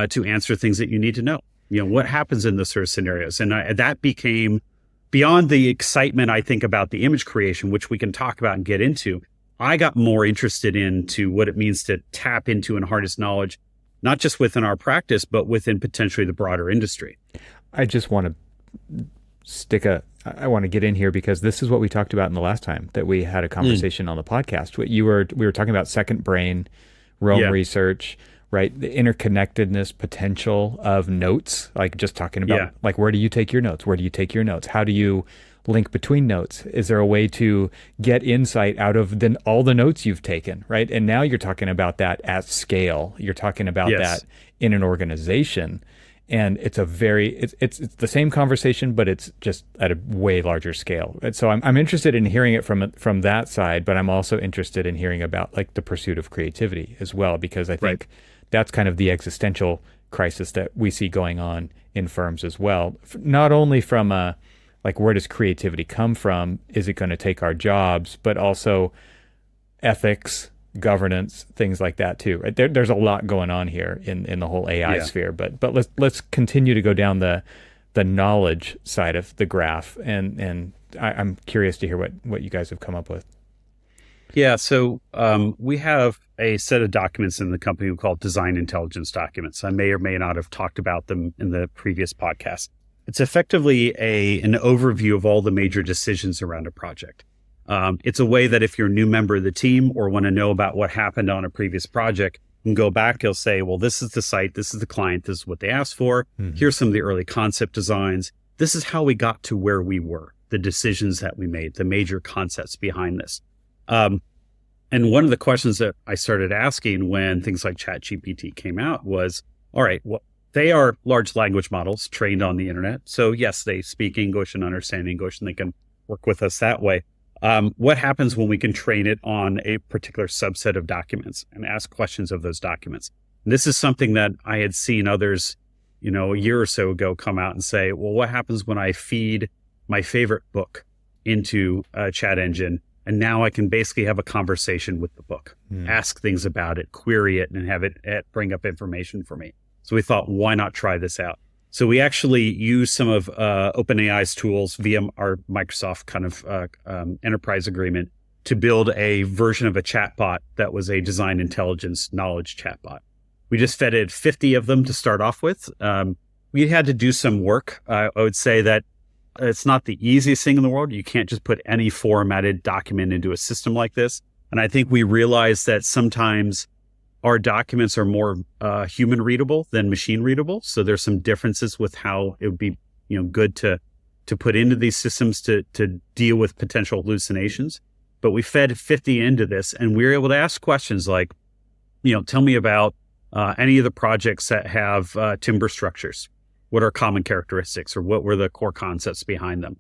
to answer things that you need to know? What happens in those sort of scenarios? And that became beyond the excitement, I think, about the image creation, which we can talk about and get into. I got more interested into what it means to tap into and harness knowledge, not just within our practice, but within potentially the broader industry. I just want to I want to get in here because this is what we talked about in the last time that we had a conversation on the podcast. We were talking about second brain, Rome research, right? The interconnectedness potential of notes, like just talking about like, where do you take your notes? Where do you take your notes? How do you link between notes? Is there a way to get insight out of all the notes you've taken, right? And now you're talking about that at scale. You're talking about that in an organization. And it's it's the same conversation, but it's just at a way larger scale. And so I'm interested in hearing it from that side, but I'm also interested in hearing about like the pursuit of creativity as well, because I think that's kind of the existential crisis that we see going on in firms as well. Not only from like, where does creativity come from? Is it going to take our jobs? But also ethics, governance, things like that too. Right? There's a lot going on here in the whole AI sphere. But let's continue to go down the knowledge side of the graph, and I'm curious to hear what you guys have come up with. Yeah, so we have a set of documents in the company we call design intelligence documents. I may or may not have talked about them in the previous podcast. It's effectively an overview of all the major decisions around a project. It's a way that if you're a new member of the team or want to know about what happened on a previous project, you can go back, you'll say, well, this is the site, this is the client, this is what they asked for. Here's some of the early concept designs. This is how we got to where we were, the decisions that we made, the major concepts behind this. And one of the questions that I started asking when things like ChatGPT came out was, all right, well, they are large language models trained on the internet. So yes, they speak English and understand English, and they can work with us that way. What happens when we can train it on a particular subset of documents and ask questions of those documents? And this is something that I had seen others, a year or so ago come out and say, well, what happens when I feed my favorite book into a chat engine? And now I can basically have a conversation with the book, ask things about it, query it, and have it bring up information for me. So we thought, why not try this out? So we actually use some of OpenAI's tools via our Microsoft kind of enterprise agreement to build a version of a chatbot that was a design intelligence knowledge chatbot. We just fed it 50 of them to start off with. We had to do some work. I would say that it's not the easiest thing in the world. You can't just put any formatted document into a system like this. And I think we realized that sometimes our documents are more human readable than machine readable. So there's some differences with how it would be, good to put into these systems to deal with potential hallucinations. But we fed 50 into this, and we were able to ask questions like, tell me about any of the projects that have timber structures. What are common characteristics, or what were the core concepts behind them?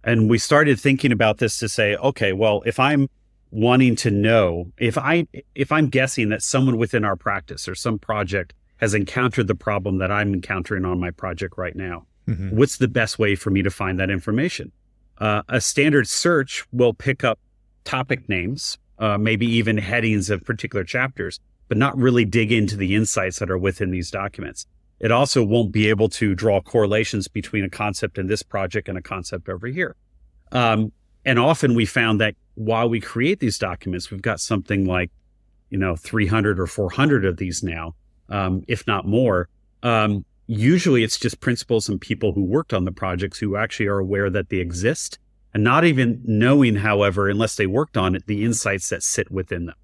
And we started thinking about this to say, okay, well, if I'm wanting to know, if I'm guessing that someone within our practice or some project has encountered the problem that I'm encountering on my project right now, what's the best way for me to find that information? A standard search will pick up topic names, maybe even headings of particular chapters, but not really dig into the insights that are within these documents. It also won't be able to draw correlations between a concept in this project and a concept over here. And often we found that while we create these documents, we've got something like, 300 or 400 of these now, if not more. Usually it's just principals and people who worked on the projects who actually are aware that they exist and not even knowing, however, unless they worked on it, the insights that sit within them.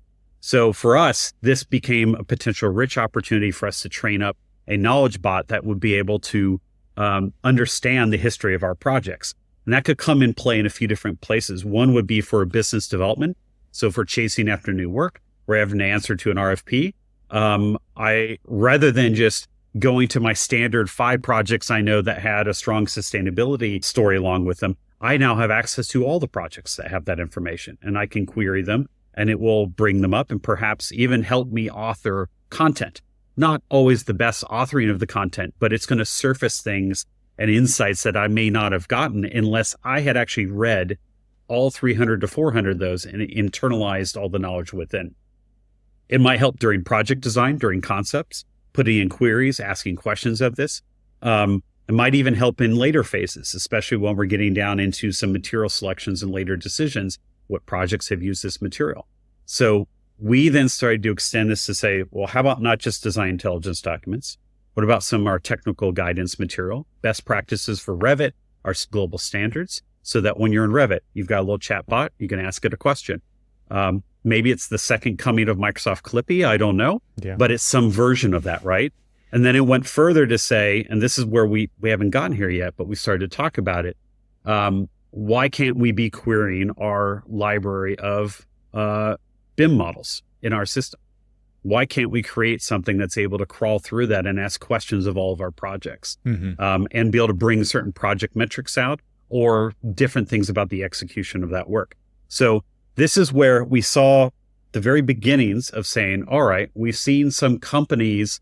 So for us, this became a potential rich opportunity for us to train up a knowledge bot that would be able to understand the history of our projects. And that could come in play in a few different places. One would be for business development. So if we're chasing after new work, we're having to answer to an RFP. Rather than just going to my standard 5 projects I know that had a strong sustainability story along with them, I now have access to all the projects that have that information, and I can query them and it will bring them up and perhaps even help me author content. Not always the best authoring of the content, but it's going to surface things and insights that I may not have gotten unless I had actually read all 300 to 400 of those and internalized all the knowledge within. It might help during project design, during concepts, putting in queries, asking questions of this. It might even help in later phases, especially when we're getting down into some material selections and later decisions, what projects have used this material. So we then started to extend this to say, well, how about not just design intelligence documents? What about some of our technical guidance material, best practices for Revit, our global standards, so that when you're in Revit, you've got a little chat bot, you can ask it a question. Maybe it's the second coming of Microsoft Clippy, I don't know, but it's some version of that, right? And then it went further to say, and this is where we haven't gotten here yet, but we started to talk about it. Why can't we be querying our library of BIM models in our system? Why can't we create something that's able to crawl through that and ask questions of all of our projects and be able to bring certain project metrics out or different things about the execution of that work? So this is where we saw the very beginnings of saying, all right, we've seen some companies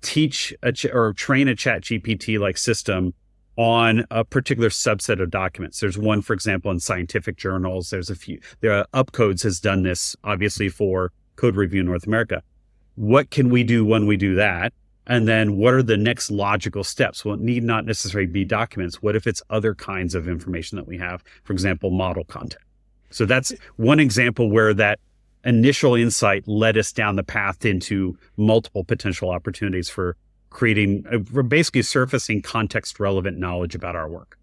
teach or train a ChatGPT like system on a particular subset of documents. There's one, for example, in scientific journals. There's a few. Upcodes has done this, obviously, for code review in North America. What can we do when we do that? And then what are the next logical steps? Well, it need not necessarily be documents. What if it's other kinds of information that we have? For example, model content. So that's one example where that initial insight led us down the path into multiple potential opportunities for creating, basically surfacing context relevant knowledge about our work.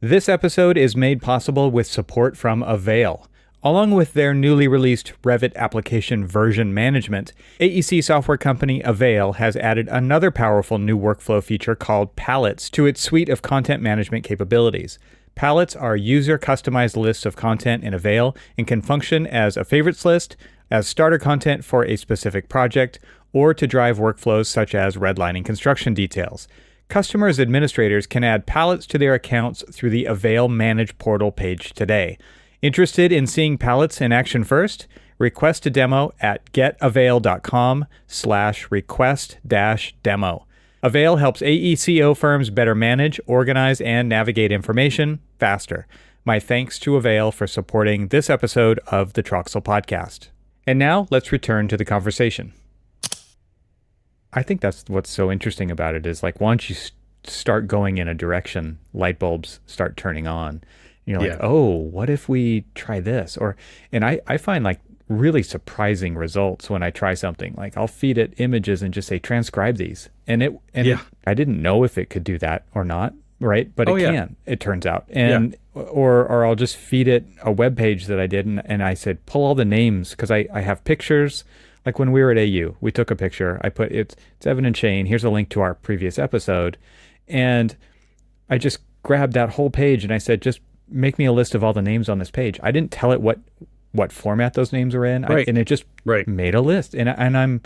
This episode is made possible with support from AVAIL. Along with their newly released Revit Application Version Management, AEC software company AVAIL has added another powerful new workflow feature called Palettes to its suite of content management capabilities. Palettes are user-customized lists of content in AVAIL and can function as a favorites list, as starter content for a specific project, or to drive workflows such as redlining construction details. Customers administrators can add palettes to their accounts through the AVAIL Manage portal page today. Interested in seeing palettes in action first? Request a demo at getavail.com/request-demo. AVAIL helps AECO firms better manage, organize, and navigate information faster. My thanks to AVAIL for supporting this episode of the Troxel Podcast. And now let's return to the conversation. I think that's what's so interesting about it is like once you start going in a direction, light bulbs start turning on. You're like, oh, what if we try this? And I find like really surprising results when I try something. Like I'll feed it images and just say, transcribe these. I didn't know if it could do that or not, right? But it can, it turns out. And or I'll just feed it a web page that I did and I said, pull all the names because I have pictures. Like when we were at AU, we took a picture. I put it's Evan and Shane. Here's a link to our previous episode. And I just grabbed that whole page and I said, just make me a list of all the names on this page. I didn't tell it what format those names are in. And it just made a list. And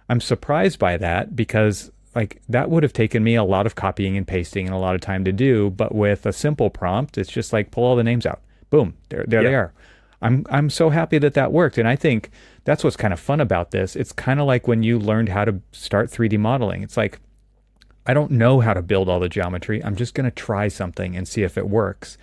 I'm surprised by that because like that would have taken me a lot of copying and pasting and a lot of time to do. But with a simple prompt, it's just like pull all the names out. Boom, there they are. I'm so happy that worked. And I think that's what's kind of fun about this. It's kind of like when you learned how to start 3D modeling. It's like, I don't know how to build all the geometry. I'm just going to try something and see if it works.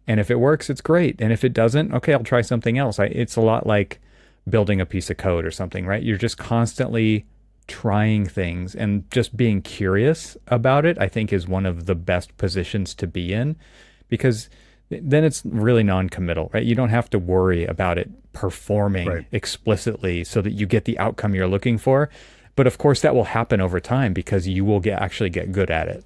And if it works, it's great. And if it doesn't, okay, I'll try something else. It's a lot like building a piece of code or something, right? You're just constantly trying things, and just being curious about it, I think, is one of the best positions to be in, because then it's really non-committal, right? You don't have to worry about it performing explicitly so that you get the outcome you're looking for. But of course, that will happen over time because you will actually get good at it.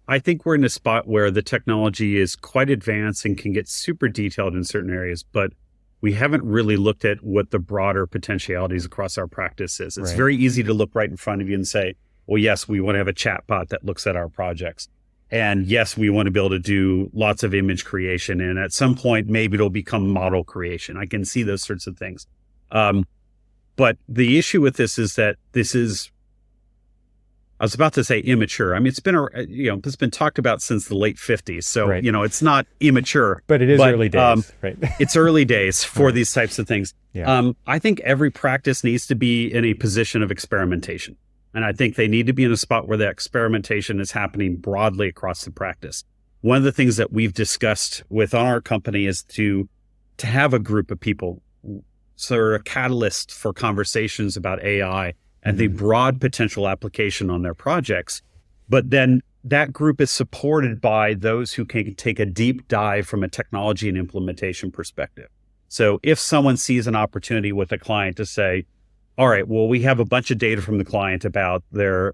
I think we're in a spot where the technology is quite advanced and can get super detailed in certain areas, but we haven't really looked at what the broader potentialities across our practice is. It's very easy to look right in front of you and say, well, yes, we want to have a chat bot that looks at our projects. And yes, we want to be able to do lots of image creation. And at some point, maybe it'll become model creation. I can see those sorts of things. But the issue with this is that this is, I was about to say immature. I mean, it's been talked about since the late 50s. So, it's not immature. But it is early days, right? It's early days for these types of things. Yeah. I think every practice needs to be in a position of experimentation. And I think they need to be in a spot where that experimentation is happening broadly across the practice. One of the things that we've discussed within our company is to have a group of people, sort of a catalyst for conversations about AI and the broad potential application on their projects. But then that group is supported by those who can take a deep dive from a technology and implementation perspective. So if someone sees an opportunity with a client to say, all right, well, we have a bunch of data from the client about their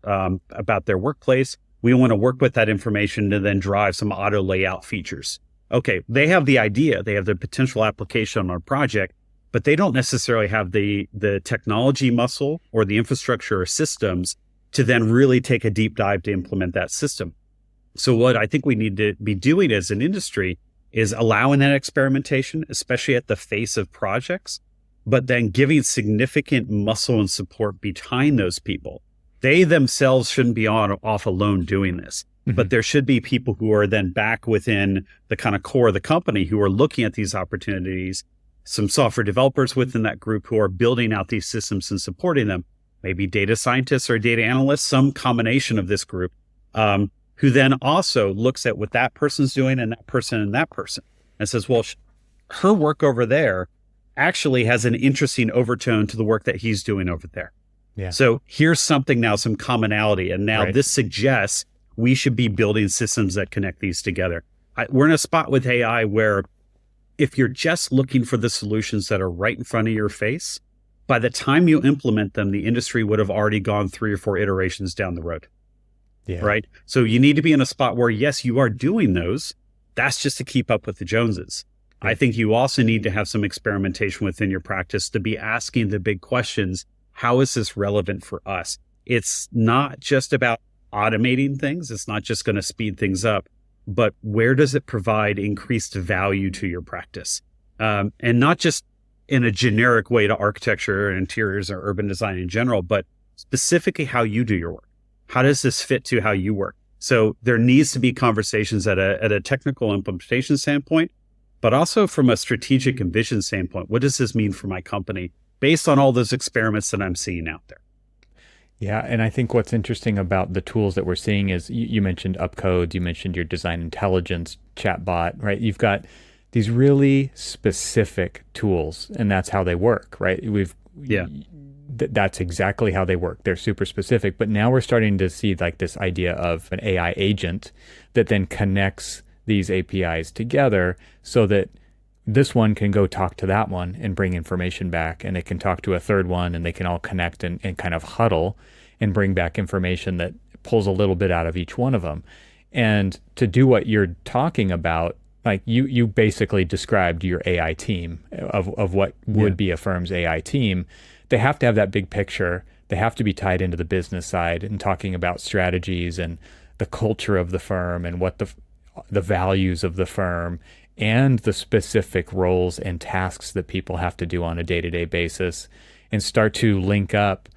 workplace. We want to work with that information to then drive some auto layout features. Okay, they have the idea, they have the potential application on our project, but they don't necessarily have the technology muscle or the infrastructure or systems to then really take a deep dive to implement that system. So what I think we need to be doing as an industry is allowing that experimentation, especially at the face of projects, but then giving significant muscle and support behind those people. They themselves shouldn't be off alone doing this, but there should be people who are then back within the kind of core of the company who are looking at these opportunities, some software developers within that group who are building out these systems and supporting them, maybe data scientists or data analysts, some combination of this group, who then also looks at what that person's doing and that person and says, well, her work over there actually has an interesting overtone to the work that he's doing over there. Yeah. So here's something now, some commonality. And now this suggests we should be building systems that connect these together. We're in a spot with AI where if you're just looking for the solutions that are right in front of your face, by the time you implement them, the industry would have already gone 3 or 4 iterations down the road. Yeah. Right. So you need to be in a spot where, yes, you are doing those. That's just to keep up with the Joneses. I think you also need to have some experimentation within your practice to be asking the big questions. How is this relevant for us? It's not just about automating things. It's not just going to speed things up, but where does it provide increased value to your practice? And not just in a generic way to architecture, interiors, or urban design in general, but specifically how you do your work. How does this fit to how you work? So there needs to be conversations at a technical implementation standpoint, but also from a strategic and vision standpoint. What does this mean for my company based on all those experiments that I'm seeing out there? Yeah, and I think what's interesting about the tools that we're seeing is you mentioned Upcode, you mentioned your design intelligence chatbot, right? You've got these really specific tools, and that's how they work, right? That's exactly how they work. They're super specific, but now we're starting to see like this idea of an AI agent that then connects these APIs together so that this one can go talk to that one and bring information back, and it can talk to a third one, and they can all connect and kind of huddle and bring back information that pulls a little bit out of each one of them. And to do what you're talking about, like you basically described your AI team of what would be a firm's AI team. They have to have that big picture. They have to be tied into the business side and talking about strategies and the culture of the firm and what the values of the firm and the specific roles and tasks that people have to do on a day-to-day basis, and start to link up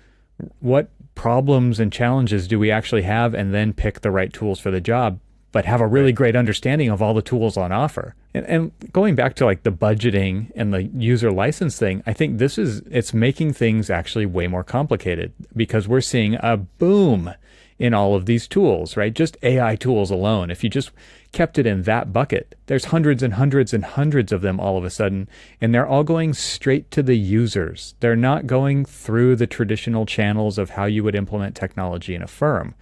what problems and challenges do we actually have, and then pick the right tools for the job, but have a really great understanding of all the tools on offer. And going back to like the budgeting and the user license thing, I think it's making things actually way more complicated, because we're seeing a boom in all of these tools, right? Just AI tools alone. If you just kept it in that bucket, there's hundreds and hundreds and hundreds of them all of a sudden, and they're all going straight to the users. They're not going through the traditional channels of how you would implement technology in a firm.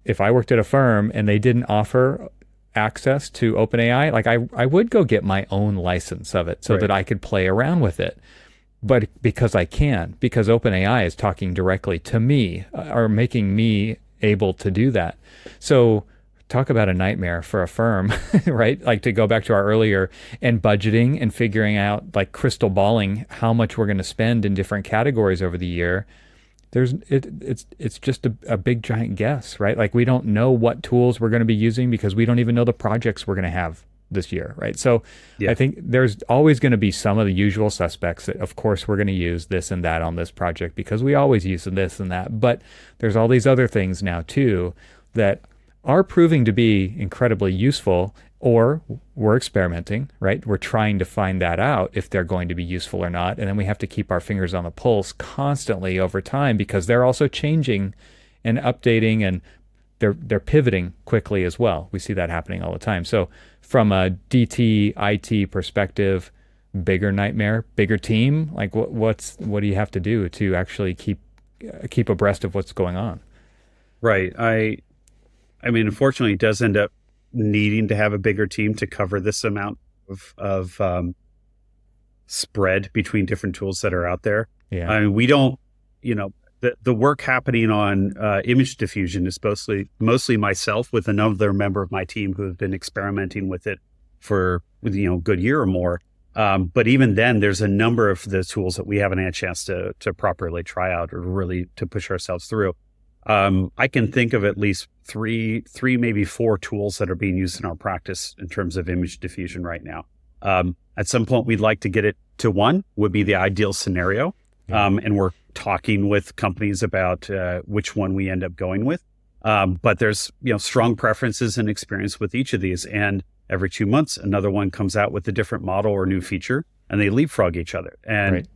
If I worked at a firm and they didn't offer access to OpenAI, like I would go get my own license of it so that I could play around with it. But because OpenAI is talking directly to me, or making me able to do that. So talk about a nightmare for a firm, right? Like, to go back to our earlier, and budgeting and figuring out, like, crystal balling how much we're going to spend in different categories over the year. It's just a big giant guess, right? Like, we don't know what tools we're going to be using, because we don't even know the projects we're going to have this year, right? So I think there's always going to be some of the usual suspects that, of course, we're going to use this and that on this project because we always use this and that. But there's all these other things now too that are proving to be incredibly useful, or we're experimenting, right? We're trying to find that out if they're going to be useful or not. And then we have to keep our fingers on the pulse constantly over time, because they're also changing and updating, and they're pivoting quickly as well. We see that happening all the time. So from a DT, IT perspective, bigger nightmare, bigger team, like what do you have to do to actually keep abreast of what's going on? Right. I mean, unfortunately, it does end up needing to have a bigger team to cover this amount of spread between different tools that are out there. Yeah. I mean, we don't, the work happening on image diffusion is mostly myself with another member of my team who have been experimenting with it for a good year or more. But even then, there's a number of the tools that we haven't had a chance to properly try out, or really to push ourselves through. I can think of at least three, maybe four tools that are being used in our practice in terms of image diffusion right now. At some point, we'd like to get it to one, would be the ideal scenario. And we're talking with companies about which one we end up going with. But there's strong preferences and experience with each of these. And every 2 months, another one comes out with a different model or new feature, and they leapfrog each other. And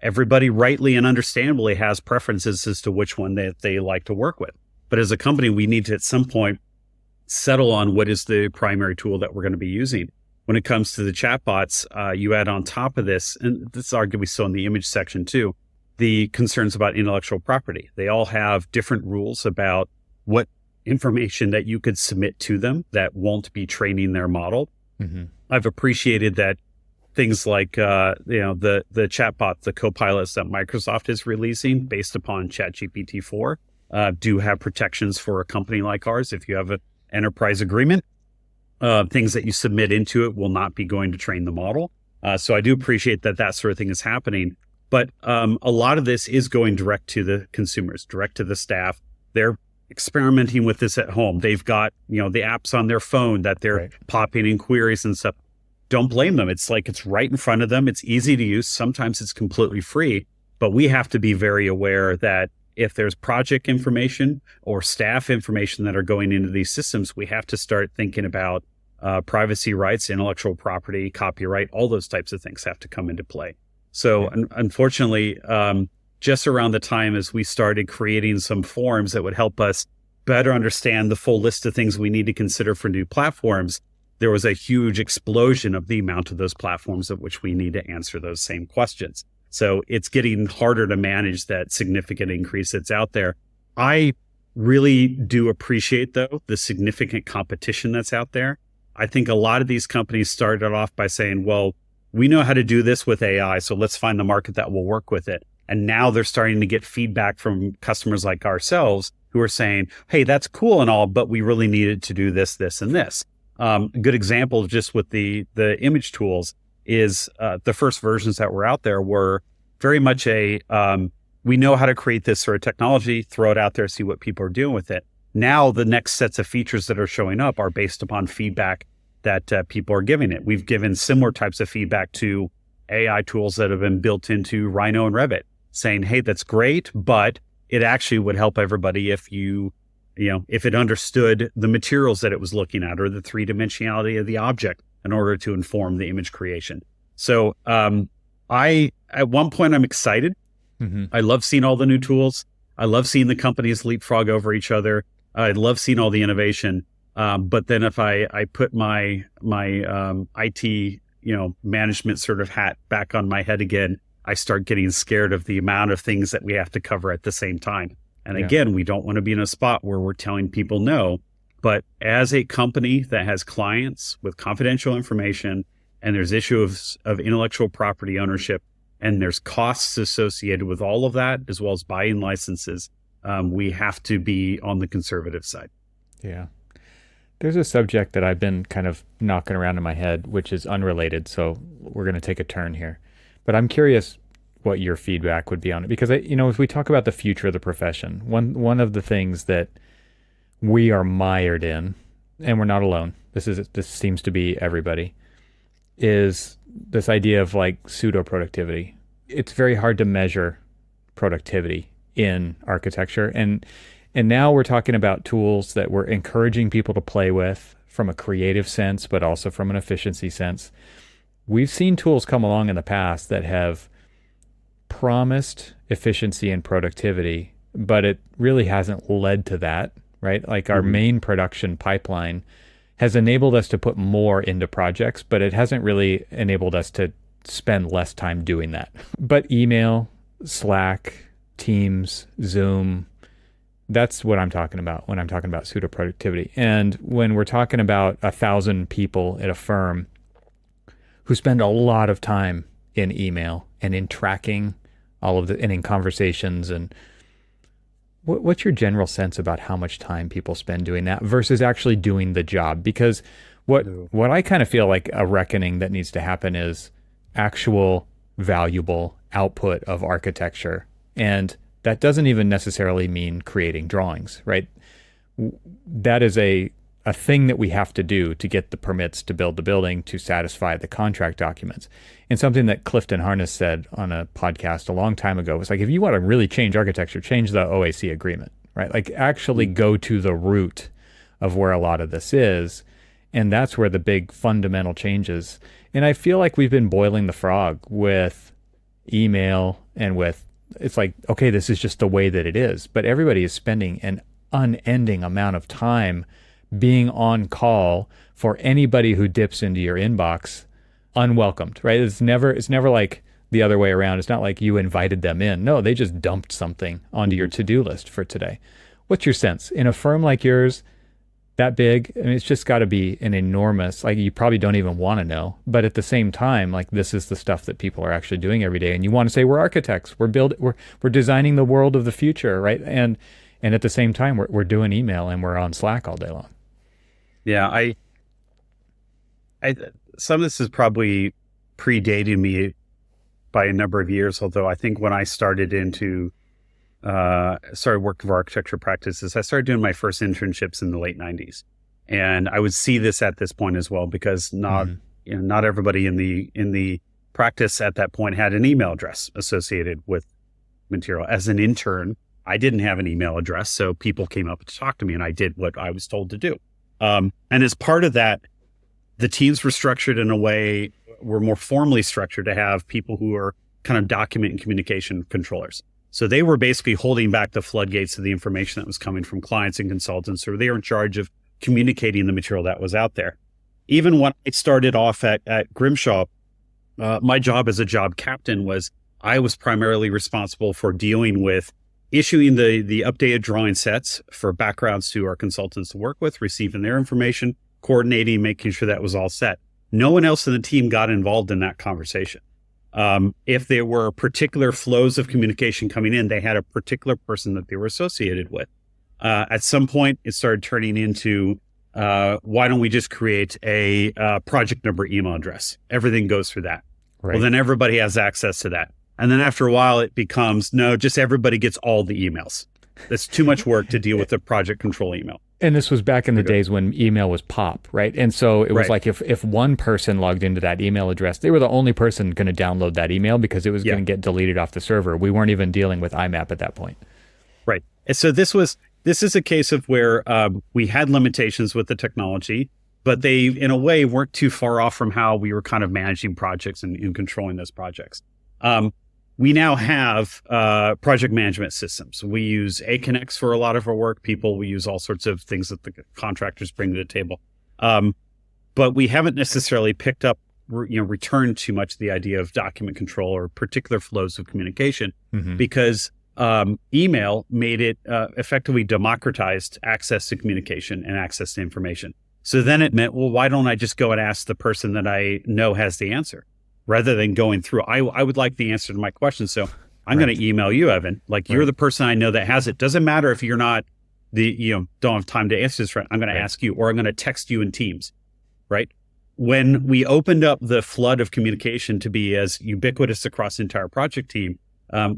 everybody rightly and understandably has preferences as to which one they like to work with. But as a company, we need to at some point settle on what is the primary tool that we're going to be using. When it comes to the chatbots, you add on top of this, and this is arguably still in the image section too, the concerns about intellectual property. They all have different rules about what information that you could submit to them that won't be training their model. Mm-hmm. I've appreciated that things like the chatbot, the copilots that Microsoft is releasing based upon ChatGPT-4 do have protections for a company like ours. If you have an enterprise agreement, things that you submit into it will not be going to train the model. So I do appreciate that sort of thing is happening. But a lot of this is going direct to the consumers, direct to the staff. They're experimenting with this at home. They've got the apps on their phone that they're popping in queries and stuff. Don't blame them. It's right in front of them. It's easy to use. Sometimes it's completely free. But we have to be very aware that if there's project information or staff information that are going into these systems, we have to start thinking about privacy rights, intellectual property, copyright, all those types of things have to come into play. So unfortunately, just around the time as we started creating some forms that would help us better understand the full list of things we need to consider for new platforms, there was a huge explosion of the amount of those platforms at which we need to answer those same questions. So it's getting harder to manage that significant increase that's out there. I really do appreciate, though, the significant competition that's out there. I think a lot of these companies started off by saying, well, we know how to do this with AI, so let's find the market that will work with it. And now they're starting to get feedback from customers like ourselves who are saying, hey, that's cool and all, but we really needed to do this, this, and this. A good example just with the image tools is the first versions that were out there were very much we know how to create this sort of technology, throw it out there, see what people are doing with it. Now the next sets of features that are showing up are based upon feedback that people are giving it. We've given similar types of feedback to AI tools that have been built into Rhino and Revit, saying, hey, that's great, but it actually would help everybody if if it understood the materials that it was looking at or the three dimensionality of the object in order to inform the image creation. So at one point I'm excited. Mm-hmm. I love seeing all the new tools. I love seeing the companies leapfrog over each other. I love seeing all the innovation. But then if I put my IT, management sort of hat back on my head again, I start getting scared of the amount of things that we have to cover at the same time. And again, we don't want to be in a spot where we're telling people no. But as a company that has clients with confidential information, and there's issues of intellectual property ownership, and there's costs associated with all of that, as well as buying licenses, we have to be on the conservative side. Yeah. There's a subject that I've been kind of knocking around in my head, which is unrelated. So we're going to take a turn here. But I'm curious what your feedback would be on it. Because, as we talk about the future of the profession, one of the things that we are mired in, and we're not alone, this seems to be everybody, is this idea of like pseudo productivity. It's very hard to measure productivity in architecture. And now we're talking about tools that we're encouraging people to play with from a creative sense, but also from an efficiency sense. We've seen tools come along in the past that have promised efficiency and productivity, but it really hasn't led to that, right? Like our main production pipeline has enabled us to put more into projects, but it hasn't really enabled us to spend less time doing that. But email, Slack, Teams, Zoom, that's what I'm talking about when I'm talking about pseudo productivity. And when we're talking about 1,000 people at a firm who spend a lot of time in email and in tracking and in conversations, and what's your general sense about how much time people spend doing that versus actually doing the job? Because what I kind of feel like a reckoning that needs to happen is actual valuable output of architecture. And that doesn't even necessarily mean creating drawings, right? That is a thing that we have to do to get the permits to build the building to satisfy the contract documents. And something that Clifton Harness said on a podcast a long time ago was like, if you want to really change architecture, change the OAC agreement, right? Like actually go to the root of where a lot of this is. And that's where the big fundamental changes. And I feel like we've been boiling the frog with email and it's like, okay, this is just the way that it is. But everybody is spending an unending amount of time being on call for anybody who dips into your inbox unwelcomed, right? It's never like the other way around. It's not like you invited them in. No, they just dumped something onto your to-do list for today. What's your sense? In a firm like yours, that big, I mean, it's just got to be an enormous, like you probably don't even want to know. But at the same time, like this is the stuff that people are actually doing every day. And you want to say we're architects, we're designing the world of the future, right? And at the same time, we're doing email and we're on Slack all day long. Yeah, I some of this is probably predating me by a number of years, although I think when I started working for architecture practices, I started doing my first internships in the late 90s. And I would see this at this point as well, because not everybody in the practice at that point had an email address associated with material. As an intern, I didn't have an email address, so people came up to talk to me and I did what I was told to do. And as part of that, the teams were structured in a way, were more formally structured to have people who are kind of document and communication controllers. So they were basically holding back the floodgates of the information that was coming from clients and consultants, or they were in charge of communicating the material that was out there. Even when I started off at Grimshaw, my job as a job captain was I was primarily responsible for dealing with issuing the updated drawing sets for backgrounds to our consultants to work with, receiving their information, coordinating, making sure that was all set. No one else in the team got involved in that conversation. If there were particular flows of communication coming in, they had a particular person that they were associated with. At some point, it started turning into, why don't we just create a project number email address? Everything goes through that. Right. Well, then everybody has access to that. And then after a while, it becomes, no, just everybody gets all the emails. That's too much work to deal with the project control email. And this was back in the days when email was pop, right? And so it was like if one person logged into that email address, they were the only person going to download that email because it was going to get deleted off the server. We weren't even dealing with IMAP at that point. And so this is a case of where we had limitations with the technology, but they, in a way, weren't too far off from how we were kind of managing projects and controlling those projects. We now have project management systems. We use AConnects for a lot of our work. We use all sorts of things that the contractors bring to the table. But we haven't necessarily picked up, returned too much the idea of document control or particular flows of communication, because email made it effectively democratized access to communication and access to information. So then it meant, well, why don't I just go and ask the person that I know has the answer? Rather than going through, I would like the answer to my question. So I'm going to email you, Evan. You're the person I know that has it. Doesn't matter if you're not don't have time to answer this. Right? I'm going to ask you, or I'm going to text you in Teams. Right. When we opened up the flood of communication to be as ubiquitous across the entire project team,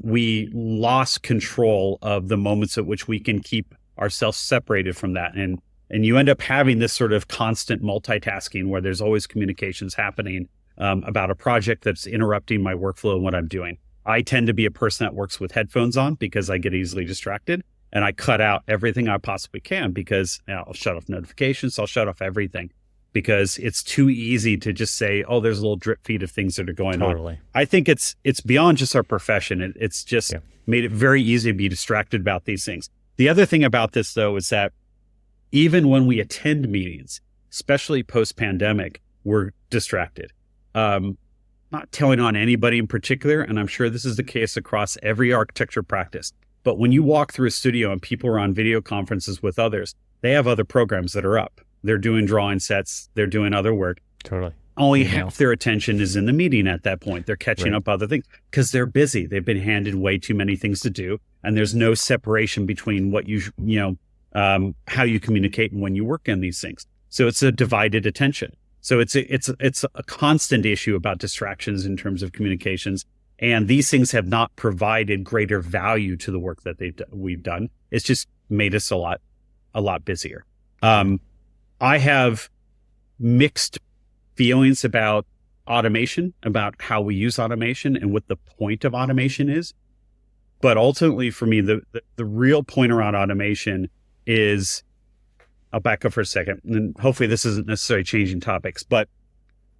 we lost control of the moments at which we can keep ourselves separated from that. And you end up having this sort of constant multitasking where there's always communications happening about a project that's interrupting my workflow and what I'm doing. I tend to be a person that works with headphones on because I get easily distracted, and I cut out everything I possibly can because I'll shut off notifications. I'll shut off everything because it's too easy to just say, oh, there's a little drip feed of things that are going on. I think it's beyond just our profession. It's just made it very easy to be distracted about these things. The other thing about this, though, is that even when we attend meetings, especially post-pandemic, we're distracted. Not telling on anybody in particular, and I'm sure this is the case across every architecture practice, but when you walk through a studio and people are on video conferences with others, they have other programs that are up. They're doing drawing sets, they're doing other work. Totally. Only half their attention is in the meeting at that point. They're catching up other things because they're busy. They've been handed way too many things to do, and there's no separation between what how you communicate and when you work on these things. So it's a divided attention. So it's a constant issue about distractions in terms of communications, and these things have not provided greater value to the work that we've done. It's just made us a lot busier. I have mixed feelings about automation, about how we use automation and what the point of automation is. But ultimately, for me, the real point around automation is, I'll back up for a second, and hopefully this isn't necessarily changing topics, but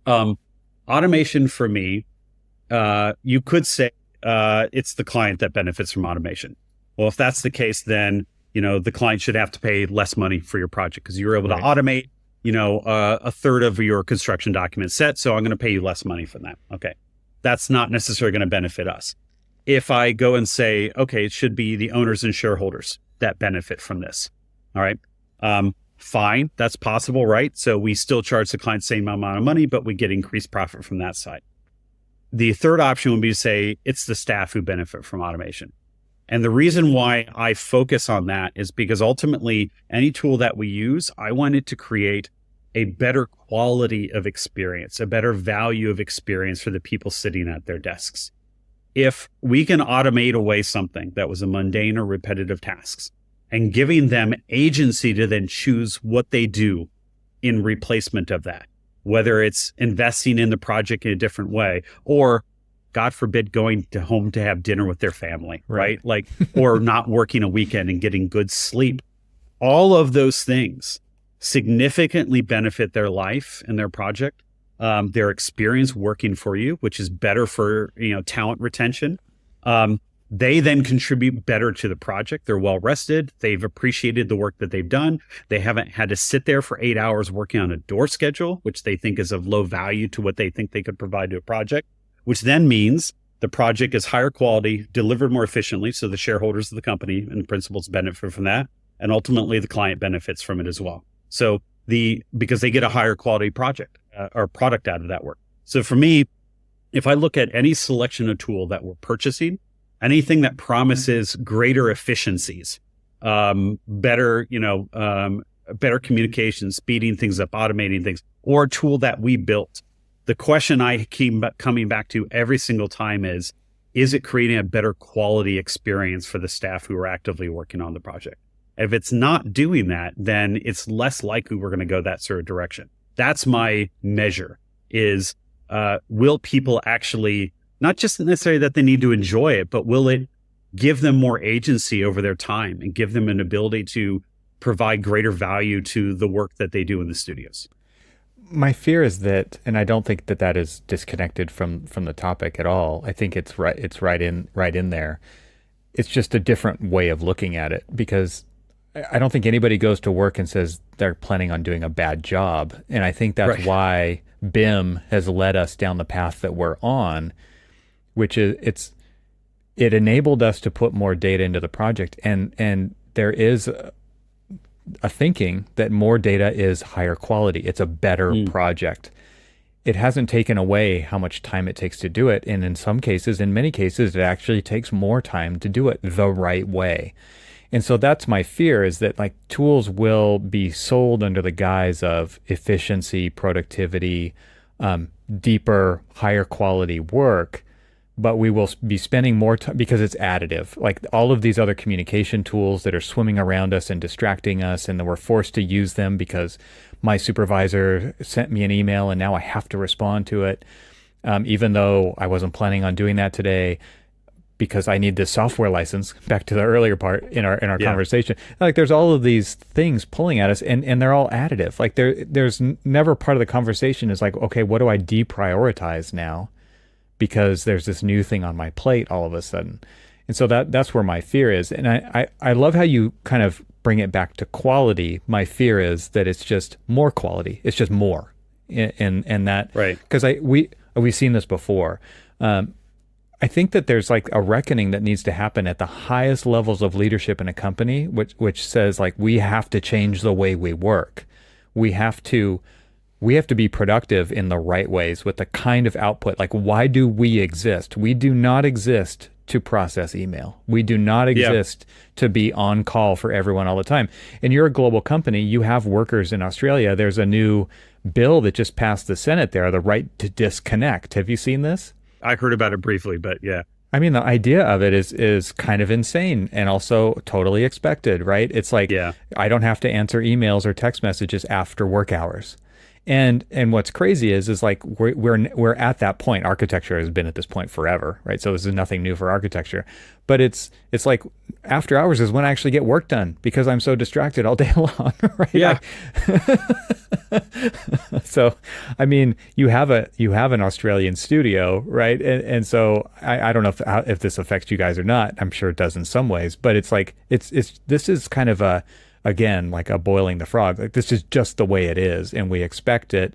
automation for me, you could say it's the client that benefits from automation. Well, if that's the case, then the client should have to pay less money for your project because you were able to automate a third of your construction document set, so I'm going to pay you less money for that. Okay, that's not necessarily going to benefit us. If I go and say, okay, it should be the owners and shareholders that benefit from this. All right. Fine, that's possible, right? So we still charge the client the same amount of money, but we get increased profit from that side. The third option would be to say it's the staff who benefit from automation. And the reason why I focus on that is because ultimately, any tool that we use, I want it to create a better quality of experience, a better value of experience for the people sitting at their desks. If we can automate away something that was a mundane or repetitive tasks, and giving them agency to then choose what they do in replacement of that, whether it's investing in the project in a different way, or God forbid, going to home to have dinner with their family, right? Or not working a weekend and getting good sleep. All of those things significantly benefit their life and their project, their experience working for you, which is better for, talent retention. They then contribute better to the project. They're well rested. They've appreciated the work that they've done. They haven't had to sit there for 8 hours working on a door schedule, which they think is of low value to what they think they could provide to a project, which then means the project is higher quality, delivered more efficiently. So the shareholders of the company and the principals benefit from that. And ultimately the client benefits from it as well. So because they get a higher quality project or product out of that work. So for me, if I look at any selection of tool that we're purchasing, anything that promises greater efficiencies, better communication, speeding things up, automating things, or a tool that we built, the question I keep coming back to every single time is it creating a better quality experience for the staff who are actively working on the project? If it's not doing that, then it's less likely we're going to go that sort of direction. That's my measure is, will people actually, not just necessarily that they need to enjoy it, but will it give them more agency over their time and give them an ability to provide greater value to the work that they do in the studios. My fear is that, and I don't think that that is disconnected from the topic at all. I think it's right. It's right in there. It's just a different way of looking at it, because I don't think anybody goes to work and says they're planning on doing a bad job. And I think that's why BIM has led us down the path that we're on, which is it enabled us to put more data into the project. And there is a thinking that more data is higher quality. It's a better project. It hasn't taken away how much time it takes to do it. And in some cases, in many cases, it actually takes more time to do it the right way. And so that's my fear, is that like tools will be sold under the guise of efficiency, productivity, deeper, higher quality work, but we will be spending more time because it's additive. Like all of these other communication tools that are swimming around us and distracting us, and then we're forced to use them because my supervisor sent me an email and now I have to respond to it, even though I wasn't planning on doing that today, because I need this software license. Back to the earlier part in our conversation. Like there's all of these things pulling at us, and they're all additive. Like there's never part of the conversation is like, okay, what do I deprioritize now? Because there's this new thing on my plate all of a sudden. And so that's where my fear is. And I love how you kind of bring it back to quality. My fear is that it's just more quality. It's just more. And that, right. Because we've seen this before. I think that there's like a reckoning that needs to happen at the highest levels of leadership in a company, which says like, we have to change the way we work. We have to be productive in the right ways with the kind of output. Like, why do we exist? We do not exist to process email. We do not exist to be on call for everyone all the time. And you're a global company. You have workers in Australia. There's a new bill that just passed the Senate there, the right to disconnect. Have you seen this? I heard about it briefly, but yeah. I mean, the idea of it is kind of insane and also totally expected, right? It's like, I don't have to answer emails or text messages after work hours. And what's crazy is like we're at that point. Architecture has been at this point forever, right? So this is nothing new for architecture, but it's like after hours is when I actually get work done because I'm so distracted all day long, right? Yeah. So, I mean, you have an Australian studio, right? And so I don't know if this affects you guys or not. I'm sure it does in some ways, but it's like this is kind of again, like a boiling the frog. Like this is just the way it is, and we expect it.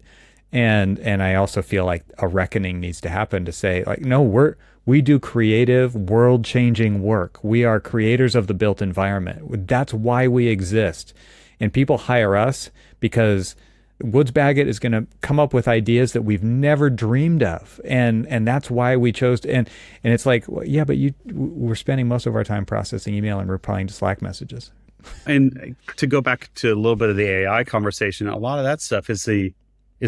And I also feel like a reckoning needs to happen to say, like, no, we do creative, world-changing work. We are creators of the built environment. That's why we exist. And people hire us because Woods Baggett is going to come up with ideas that we've never dreamed of, and that's why we chose to. And it's like, well, yeah, but we're spending most of our time processing email and replying to Slack messages. And to go back to a little bit of the AI conversation, a lot of that stuff is the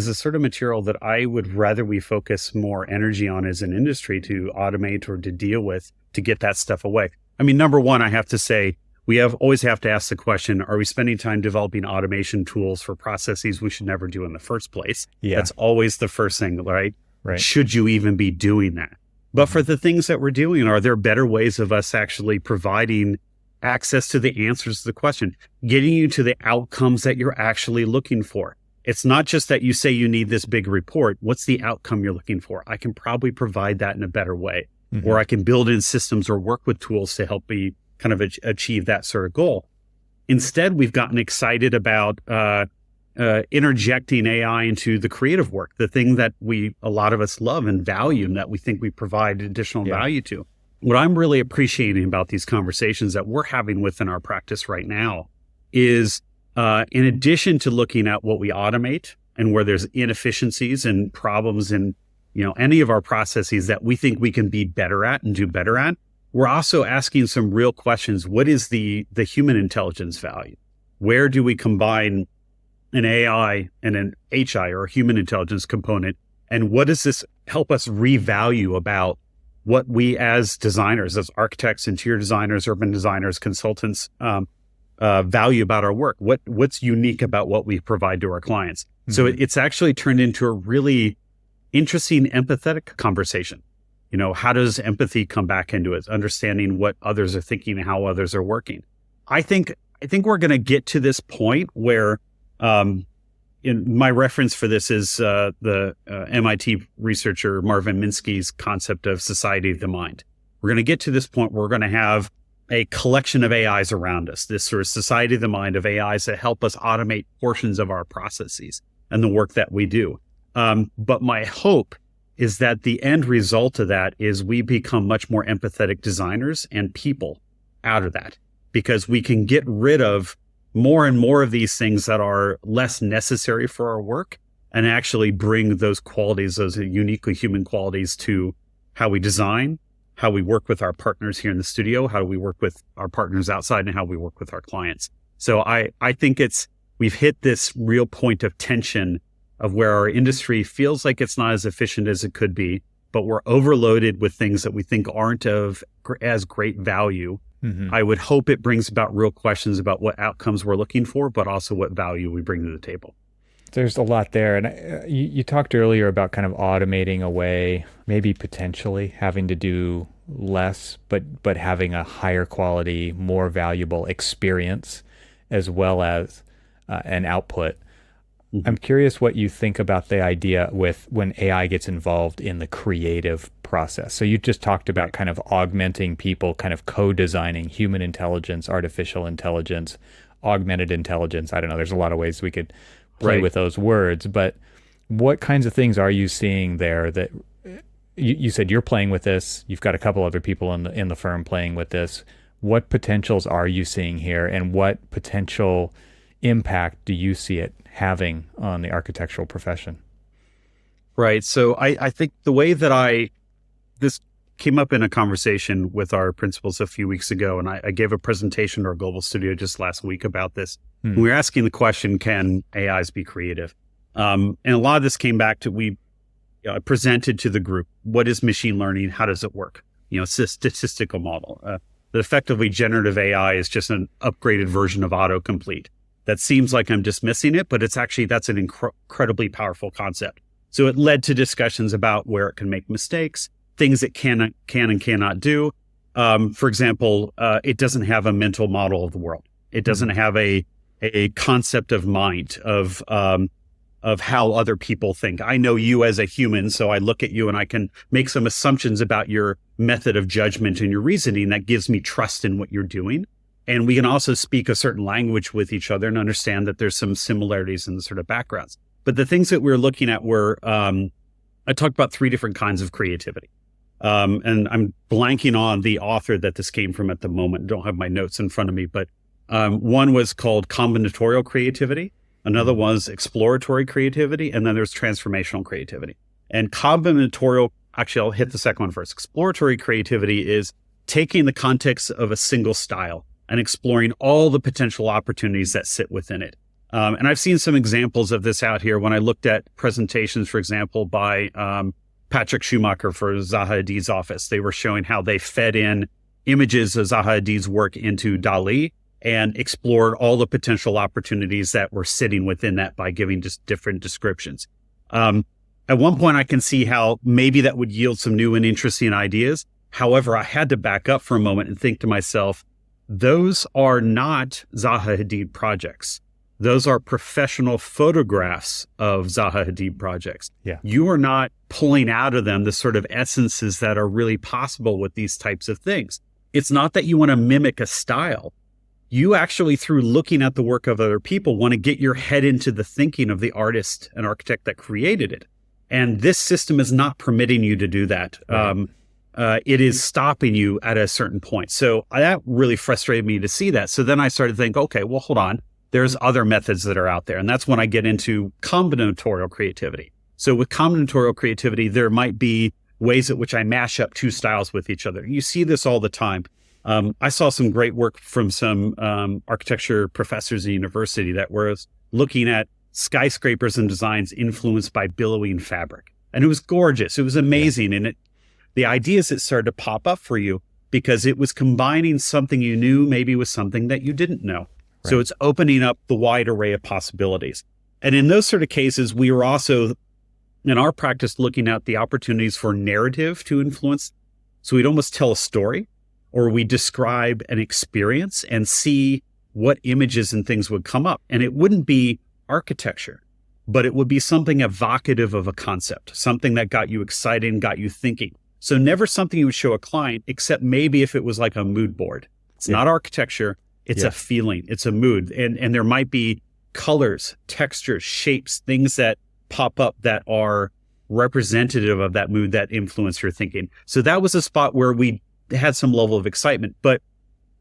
sort of material that I would rather we focus more energy on as an industry to automate or to deal with to get that stuff away. I mean, number one, I have to say, always have to ask the question, are we spending time developing automation tools for processes we should never do in the first place? Yeah. That's always the first thing, right? Right. Should you even be doing that? But for the things that we're doing, are there better ways of us actually providing access to the answers to the question, getting you to the outcomes that you're actually looking for? It's not just that you say you need this big report. What's the outcome you're looking for? I can probably provide that in a better way, or I can build in systems or work with tools to help me kind of achieve that sort of goal. Instead, we've gotten excited about interjecting AI into the creative work, the thing that a lot of us love and value and that we think we provide additional value to. What I'm really appreciating about these conversations that we're having within our practice right now is, in addition to looking at what we automate and where there's inefficiencies and problems in, any of our processes that we think we can be better at and do better at, we're also asking some real questions. What is the human intelligence value? Where do we combine an AI and an HI or a human intelligence component? And what does this help us revalue about what we as designers, as architects, interior designers, urban designers, consultants, value about our work? What's unique about what we provide to our clients? So it's actually turned into a really interesting, empathetic conversation. How does empathy come back into it? Understanding what others are thinking and how others are working. I think we're going to get to this point where, in my reference for this is the MIT researcher Marvin Minsky's concept of society of the mind. We're going to get to this point where we're going to have a collection of AIs around us, this sort of society of the mind of AIs that help us automate portions of our processes and the work that we do. But my hope is that the end result of that is we become much more empathetic designers and people out of that, because we can get rid of more and more of these things that are less necessary for our work and actually bring those qualities, those uniquely human qualities, to how we design, how we work with our partners here in the studio, how we work with our partners outside, and how we work with our clients. So I think we've hit this real point of tension of where our industry feels like it's not as efficient as it could be, but we're overloaded with things that we think aren't of as great value. Mm-hmm. I would hope it brings about real questions about what outcomes we're looking for, but also what value we bring to the table. There's a lot there. And you talked earlier about kind of automating away, maybe potentially having to do less, but having a higher quality, more valuable experience as well as an output. Mm-hmm. I'm curious what you think about the idea with when AI gets involved in the creative process. So you just talked about kind of augmenting people, kind of co-designing human intelligence, artificial intelligence, augmented intelligence. I don't know. There's a lot of ways we could play with those words, but what kinds of things are you seeing there that you said you're playing with this? You've got a couple other people in the firm playing with this. What potentials are you seeing here, and what potential impact do you see it having on the architectural profession? Right. So I think the way that this came up in a conversation with our principals a few weeks ago, and I gave a presentation to our global studio just last week about this. We were asking the question, can AIs be creative? And a lot of this came back to, I presented to the group, what is machine learning? How does it work? It's a statistical model. That effectively generative AI is just an upgraded version of autocomplete. That seems like I'm dismissing it, but that's an incredibly powerful concept. So it led to discussions about where it can make mistakes, things it can and cannot do. For example, it doesn't have a mental model of the world. It doesn't have a concept of mind, of how other people think. I know you as a human, so I look at you and I can make some assumptions about your method of judgment and your reasoning that gives me trust in what you're doing. And we can also speak a certain language with each other and understand that there's some similarities in the sort of backgrounds. But the things that we were looking at were, I talked about 3 different kinds of creativity. And I'm blanking on the author that this came from at the moment. I don't have my notes in front of me, but one was called combinatorial creativity. Another was exploratory creativity. And then there's transformational creativity. And combinatorial, actually, I'll hit the second one first. Exploratory creativity is taking the context of a single style and exploring all the potential opportunities that sit within it. And I've seen some examples of this out here when I looked at presentations, for example, by Patrick Schumacher for Zaha Hadid's office. They were showing how they fed in images of Zaha Hadid's work into DALL-E and explored all the potential opportunities that were sitting within that by giving just different descriptions. At one point, I can see how maybe that would yield some new and interesting ideas. However, I had to back up for a moment and think to myself, those are not Zaha Hadid projects. Those are professional photographs of Zaha Hadid projects. Yeah. You are not pulling out of them the sort of essences that are really possible with these types of things. It's not that you want to mimic a style. You actually, through looking at the work of other people, want to get your head into the thinking of the artist and architect that created it. And this system is not permitting you to do that. Right. It is stopping you at a certain point. So that really frustrated me to see that. So then I started to think, okay, well, hold on. There's other methods that are out there. And that's when I get into combinatorial creativity. So with combinatorial creativity, there might be ways at which I mash up 2 styles with each other. You see this all the time. I saw some great work from some architecture professors at university that were looking at skyscrapers and designs influenced by billowing fabric. And it was gorgeous. It was amazing. Yeah. And the ideas that started to pop up for you because it was combining something you knew maybe with something that you didn't know. Right. So it's opening up the wide array of possibilities. And in those sort of cases, we were also in our practice looking at the opportunities for narrative to influence. So we'd almost tell a story, or we describe an experience and see what images and things would come up. And it wouldn't be architecture, but it would be something evocative of a concept, something that got you excited and got you thinking. So never something you would show a client, except maybe if it was like a mood board. It's not architecture, it's a feeling, it's a mood. And there might be colors, textures, shapes, things that pop up that are representative of that mood that influence your thinking. So that was a spot where we had some level of excitement. But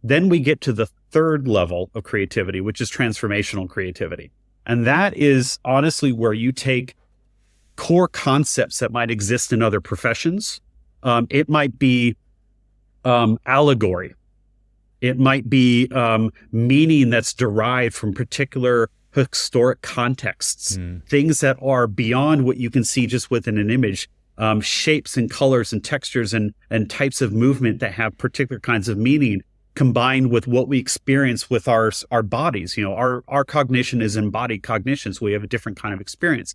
then we get to the third level of creativity, which is transformational creativity. And that is honestly where you take core concepts that might exist in other professions. It might be allegory. It might be meaning that's derived from particular historic contexts, things that are beyond what you can see just within an image, shapes and colors and textures and types of movement that have particular kinds of meaning combined with what we experience with our bodies. You know, our cognition is embodied cognition, so we have a different kind of experience.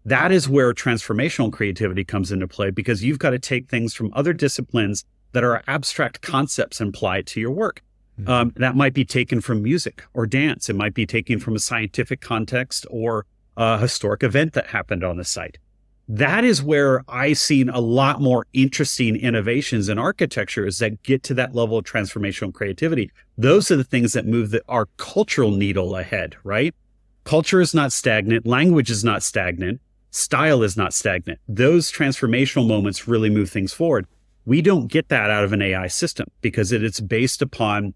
That is where transformational creativity comes into play, because you've got to take things from other disciplines that are abstract concepts and apply it to your work. That might be taken from music or dance. It might be taken from a scientific context or a historic event that happened on the site. That is where I've seen a lot more interesting innovations in architectures that get to that level of transformational creativity. Those are the things that move our cultural needle ahead, right? Culture is not stagnant. Language is not stagnant. Style is not stagnant. Those transformational moments really move things forward. We don't get that out of an AI system because it's based upon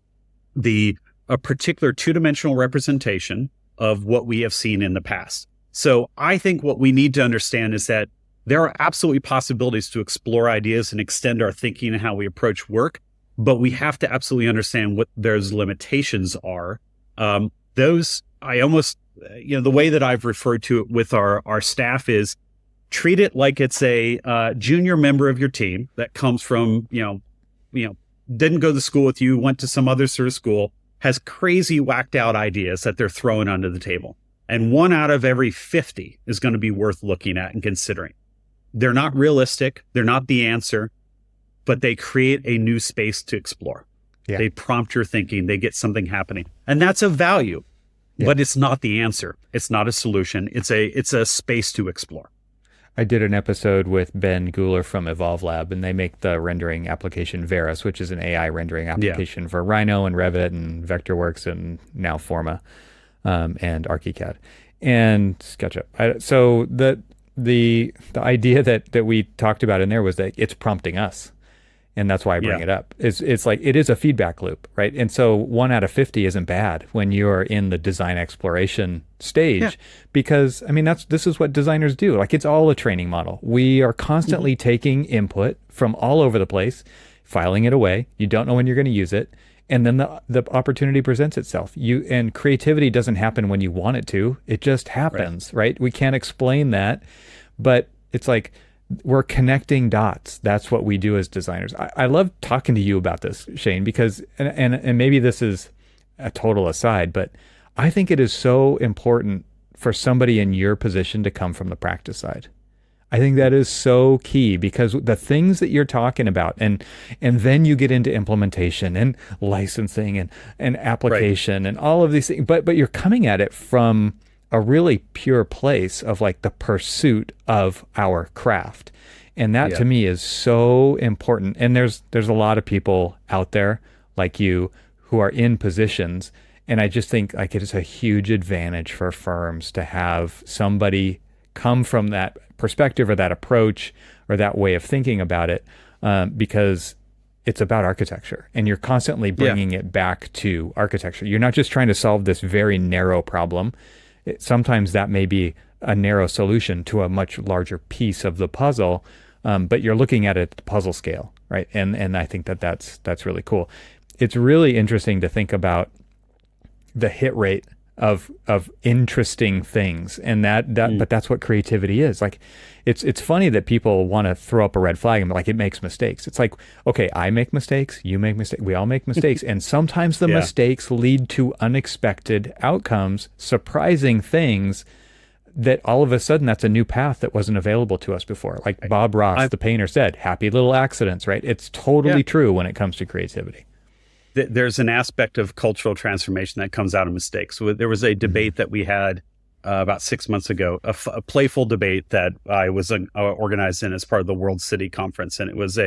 a particular two-dimensional representation of what we have seen in the past. So I think what we need to understand is that there are absolutely possibilities to explore ideas and extend our thinking and how we approach work, but we have to absolutely understand what those limitations are. The way that I've referred to it with our staff is treat it like it's a junior member of your team that comes from, didn't go to school with you, went to some other sort of school, has crazy whacked out ideas that they're throwing onto the table. And 1 out of every 50 is going to be worth looking at and considering. They're not realistic. They're not the answer, but they create a new space to explore. Yeah. They prompt your thinking. They get something happening. And that's of value, but it's not the answer. It's not a solution. It's a space to explore. I did an episode with Ben Guler from Evolve Lab, and they make the rendering application Verus, which is an AI rendering application for Rhino and Revit and Vectorworks and now Forma and ArchiCAD and SketchUp. So the idea that we talked about in there was that it's prompting us. And that's why I bring it up. It's like, it is a feedback loop, right? And so 1 out of 50 isn't bad when you're in the design exploration stage, because this is what designers do. Like, it's all a training model. We are constantly taking input from all over the place, filing it away. You don't know when you're going to use it. And then the opportunity presents itself. And creativity doesn't happen when you want it to. It just happens, right? We can't explain that, but it's like, we're connecting dots. That's what we do as designers. I love talking to you about this, Shane, because, and maybe this is a total aside, but I think it is so important for somebody in your position to come from the practice side. I think that is so key, because the things that you're talking about, and then you get into implementation and licensing and application and all of these things, but you're coming at it from a really pure place of like the pursuit of our craft. And that to me is so important. And there's a lot of people out there like you who are in positions. And I just think like it is a huge advantage for firms to have somebody come from that perspective or that approach or that way of thinking about it, because it's about architecture and you're constantly bringing it back to architecture. You're not just trying to solve this very narrow problem. Sometimes that may be a narrow solution to a much larger piece of the puzzle, but you're looking at it at the puzzle scale, right? And I think that's really cool. It's really interesting to think about the hit rate of interesting things, and but that's what creativity is. Like, it's funny that people want to throw up a red flag and be like, it makes mistakes. It's like, okay, I make mistakes, you make mistakes, we all make mistakes, and sometimes the mistakes lead to unexpected outcomes, surprising things that all of a sudden that's a new path that wasn't available to us before. Like Bob Ross, the painter, said, happy little accidents, right? It's totally true when it comes to creativity. There's an aspect of cultural transformation that comes out of mistakes. So there was a debate that we had about 6 months ago, a playful debate that I was organized in as part of the World City Conference. And it was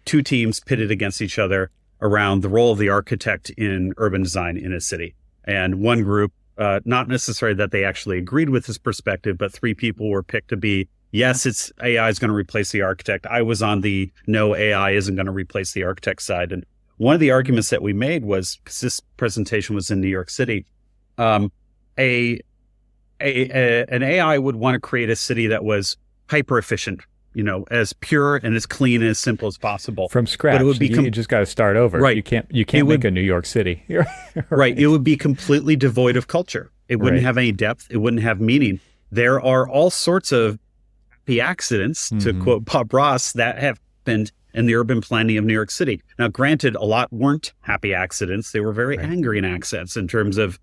two teams pitted against each other around the role of the architect in urban design in a city. And one group, not necessarily that they actually agreed with this perspective, but 3 people were picked to be, yes, AI is going to replace the architect. I was on the no, AI isn't going to replace the architect side. And one of the arguments that we made was, because this presentation was in New York City, an AI would want to create a city that was hyper efficient, as pure and as clean and as simple as possible from scratch. But it would you just got to start over. Right. You can't make a New York City. Right. It would be completely devoid of culture. It wouldn't have any depth. It wouldn't have meaning. There are all sorts of happy accidents, to quote Bob Ross, that have happened in the urban planning of New York City. Now, granted, a lot weren't happy accidents. They were very angry accidents in terms of,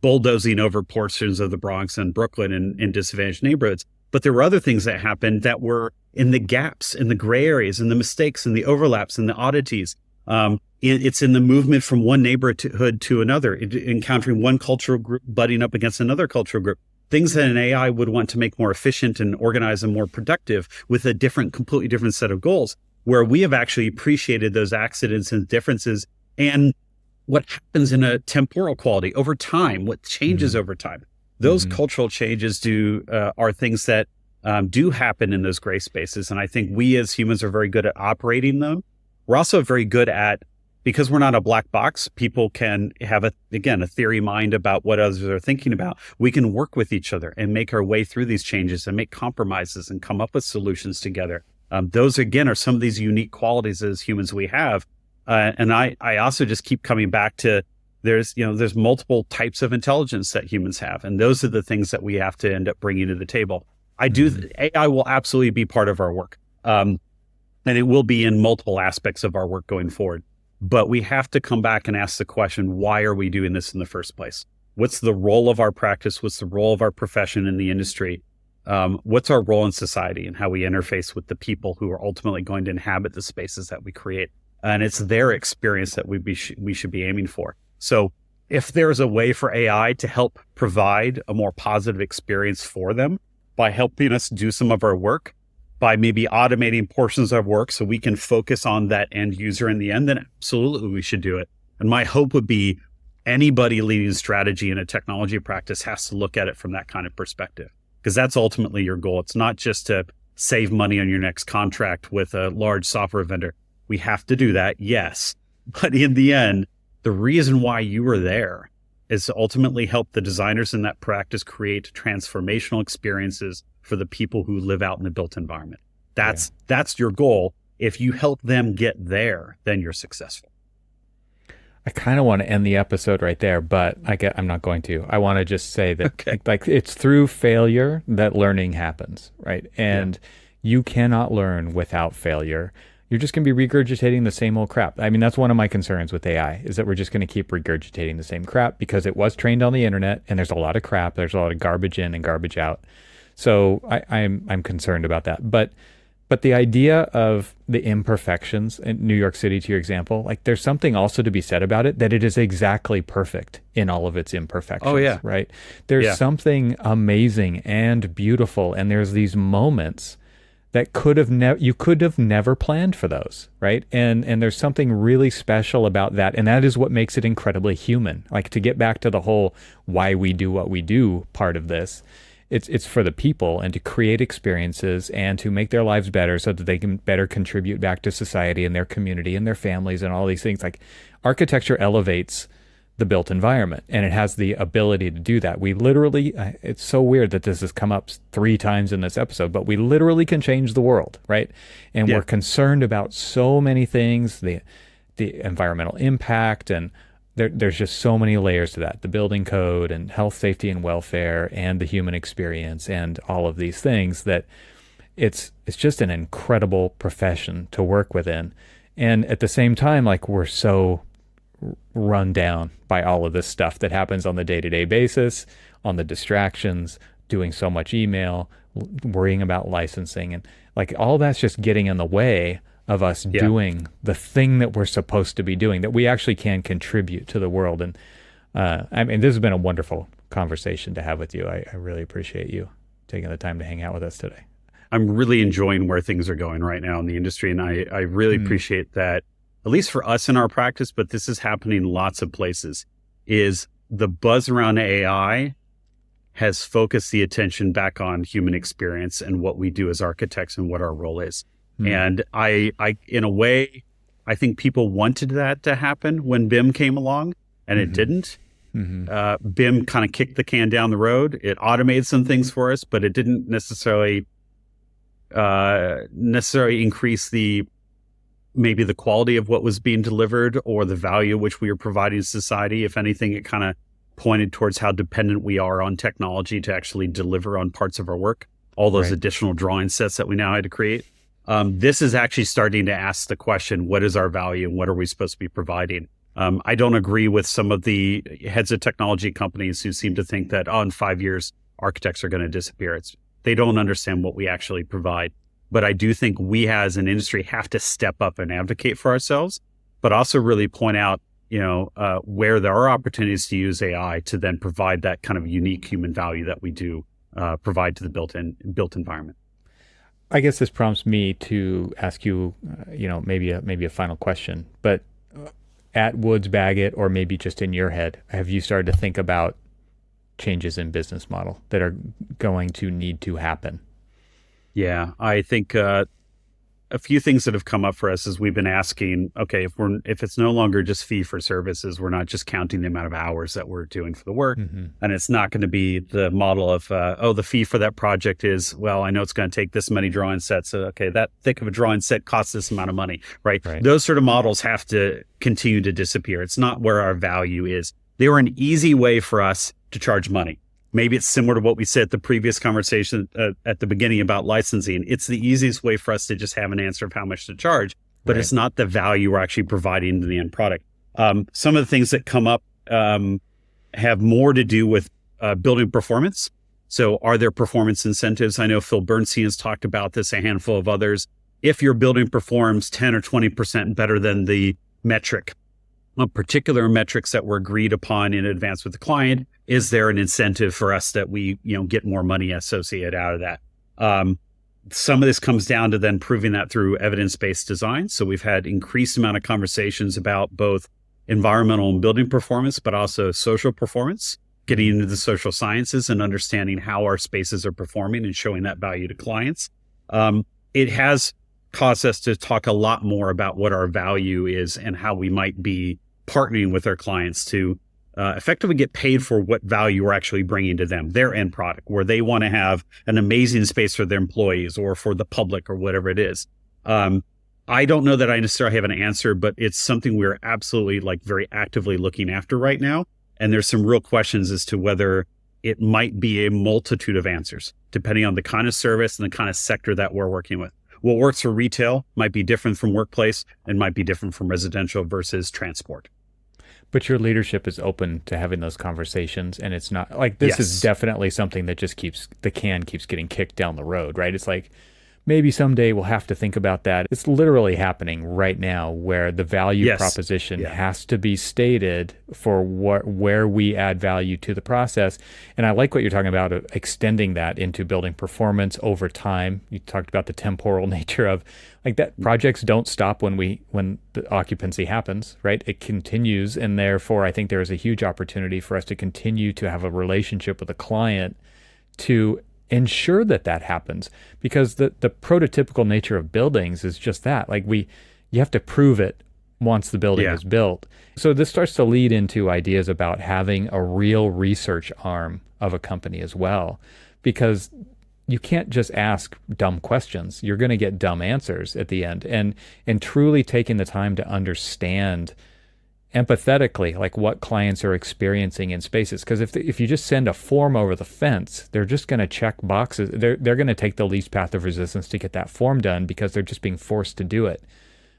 bulldozing over portions of the Bronx and Brooklyn in disadvantaged neighborhoods. But there were other things that happened that were in the gaps, in the gray areas, in the mistakes, in the overlaps, in the oddities. It's in the movement from one neighborhood to another, encountering one cultural group butting up against another cultural group. Things that an AI would want to make more efficient and organized and more productive with a completely different set of goals, where we have actually appreciated those accidents and differences and what happens in a temporal quality over time, what changes over time. Those cultural changes are things that do happen in those gray spaces. And I think we as humans are very good at operating them. We're also very good at, because we're not a black box, people can have a theory mind about what others are thinking about. We can work with each other and make our way through these changes and make compromises and come up with solutions together. Those, again, are some of these unique qualities as humans we have. And I also just keep coming back to there's multiple types of intelligence that humans have. And those are the things that we have to end up bringing to the table. AI will absolutely be part of our work. And it will be in multiple aspects of our work going forward. But we have to come back and ask the question, why are we doing this in the first place? What's the role of our practice? What's the role of our profession in the industry? What's our role in society and how we interface with the people who are ultimately going to inhabit the spaces that we create? And it's their experience that we should be aiming for. So if there's a way for AI to help provide a more positive experience for them by helping us do some of our work, by maybe automating portions of work so we can focus on that end user in the end, then absolutely we should do it. And my hope would be anybody leading strategy in a technology practice has to look at it from that kind of perspective, because that's ultimately your goal. It's not just to save money on your next contract with a large software vendor. We have to do that, yes. But in the end, the reason why you were there is to ultimately help the designers in that practice create transformational experiences for the people who live out in the built environment. That's your goal. If you help them get there, then you're successful. I kind of want to end the episode right there, but I'm not going to. I want to just say that like it's through failure that learning happens, right? And you cannot learn without failure. You're just going to be regurgitating the same old crap. I mean, that's one of my concerns with AI, is that we're just going to keep regurgitating the same crap because it was trained on the internet and there's a lot of crap. There's a lot of garbage in and garbage out. So I'm concerned about that. But the idea of the imperfections in New York City, to your example, like there's something also to be said about it, that it is exactly perfect in all of its imperfections. Oh, yeah. Right? There's something amazing and beautiful. And there's these moments that you could have never planned for those, right? And there's something really special about that. And that is what makes it incredibly human. Like, to get back to the whole why we do what we do part of this, it's for the people and to create experiences and to make their lives better so that they can better contribute back to society and their community and their families and all these things. Like, architecture elevates the built environment, and it has the ability to do that. We literally, it's so weird that this has come up 3 times in this episode, but we literally can change the world, right? And we're concerned about so many things, the environmental impact, and there's just so many layers to that. The building code and health, safety, and welfare, and the human experience, and all of these things, that it's just an incredible profession to work within. And at the same time, like, we're so run down by all of this stuff that happens on the day-to-day basis, on the distractions, doing so much email, worrying about licensing, and like all that's just getting in the way of us doing the thing that we're supposed to be doing, that we actually can contribute to the world. And I mean, this has been a wonderful conversation to have with you. I really appreciate you taking the time to hang out with us today. I'm really enjoying where things are going right now in the industry. And I really appreciate that, at least for us in our practice, but this is happening lots of places, is the buzz around AI has focused the attention back on human experience and what we do as architects and what our role is. And I, in a way, I think people wanted that to happen when BIM came along, and it didn't. BIM kind of kicked the can down the road. It automated some things for us, but it didn't necessarily increase maybe the quality of what was being delivered or the value which we are providing to society. If anything, it kind of pointed towards how dependent we are on technology to actually deliver on parts of our work, all those additional drawing sets that we now had to create. This is actually starting to ask the question, what is our value and what are we supposed to be providing? I don't agree with some of the heads of technology companies who seem to think that, in 5 years, architects are going to disappear. They don't understand what we actually provide. But I do think we as an industry have to step up and advocate for ourselves, but also really point out, where there are opportunities to use AI to then provide that kind of unique human value that we do provide to the built environment. I guess this prompts me to ask you, maybe a final question, but at Woods Bagot, or maybe just in your head, have you started to think about changes in business model that are going to need to happen? Yeah, I think a few things that have come up for us is we've been asking, okay, if it's no longer just fee for services, we're not just counting the amount of hours that we're doing for the work, and it's not going to be the model of, the fee for that project is, well, I know it's going to take this many drawing sets, so okay, that thick of a drawing set costs this amount of money, right? Those sort of models have to continue to disappear. It's not where our value is. They were an easy way for us to charge money. Maybe it's similar to what we said at the previous conversation at the beginning about licensing. It's the easiest way for us to just have an answer of how much to charge, but it's not the value we're actually providing to the end product. Some of the things that come up have more to do with building performance. So are there performance incentives? I know Phil Bernstein has talked about this, a handful of others. If your building performs 10 or 20% better than the metric, particular metrics that were agreed upon in advance with the client, is there an incentive for us that we, get more money associated out of that? Some of this comes down to then proving that through evidence-based design. So we've had increased amount of conversations about both environmental and building performance, but also social performance, getting into the social sciences and understanding how our spaces are performing and showing that value to clients. It has caused us to talk a lot more about what our value is and how we might be partnering with our clients to effectively get paid for what value we're actually bringing to them, their end product, where they want to have an amazing space for their employees or for the public or whatever it is. I don't know that I necessarily have an answer, but it's something we're absolutely very actively looking after right now. And there's some real questions as to whether it might be a multitude of answers, depending on the kind of service and the kind of sector that we're working with. What works for retail might be different from workplace and might be different from residential versus transport. But your leadership is open to having those conversations, and it's not this is definitely something that just keeps getting kicked down the road, right? It's maybe someday we'll have to think about that. It's literally happening right now, where the value proposition has to be stated for where we add value to the process. And I like what you're talking about, extending that into building performance over time. You talked about the temporal nature of that. Projects don't stop when the occupancy happens, right? It continues, and therefore I think there is a huge opportunity for us to continue to have a relationship with a client to ensure that happens, because the prototypical nature of buildings is just that. You have to prove it once the building is built. So this starts to lead into ideas about having a real research arm of a company as well, because you can't just ask dumb questions. You're going to get dumb answers at the end. And truly taking the time to understand empathetically what clients are experiencing in spaces. Because if you just send a form over the fence, they're just going to check boxes. They're going to take the least path of resistance to get that form done because they're just being forced to do it.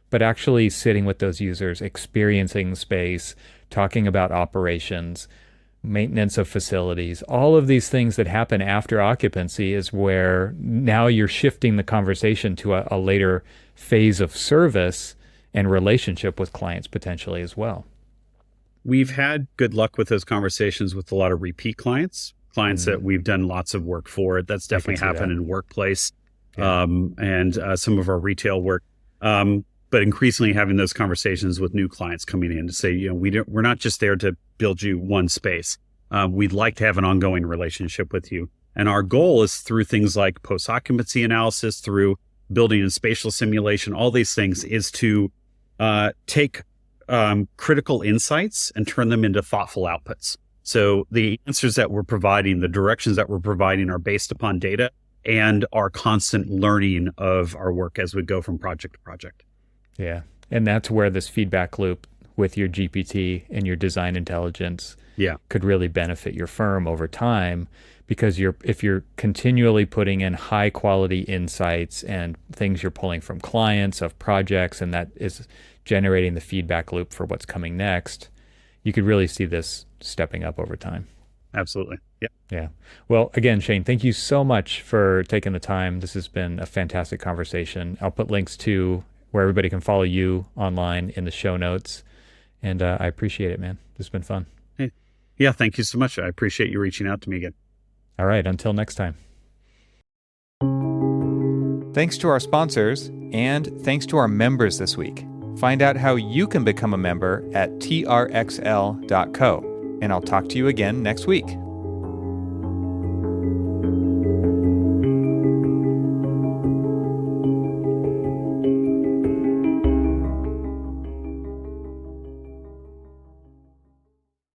But actually sitting with those users, experiencing space, talking about operations, maintenance of facilities, all of these things that happen after occupancy is where now you're shifting the conversation to a later phase of service and relationship with clients potentially as well. We've had good luck with those conversations with a lot of repeat clients that we've done lots of work for. That's definitely happened in workplace and some of our retail work. But increasingly having those conversations with new clients coming in to say, we're not just there to build you one space. We'd like to have an ongoing relationship with you. And our goal is through things like post-occupancy analysis, through building and spatial simulation, all these things is to take critical insights and turn them into thoughtful outputs. So the answers that we're providing, the directions that we're providing are based upon data and our constant learning of our work as we go from project to project. Yeah. And that's where this feedback loop with your GPT and your design intelligence could really benefit your firm over time, because if you're continually putting in high quality insights and things you're pulling from clients of projects, and that is generating the feedback loop for what's coming next, you could really see this stepping up over time. Absolutely. Yeah. Yeah. Well, again, Shane, thank you so much for taking the time. This has been a fantastic conversation. I'll put links to where everybody can follow you online in the show notes. And I appreciate it, man. This has been fun. Hey. Yeah, thank you so much. I appreciate you reaching out to me again. All right. Until next time. Thanks to our sponsors, and thanks to our members this week. Find out how you can become a member at trxl.co. And I'll talk to you again next week.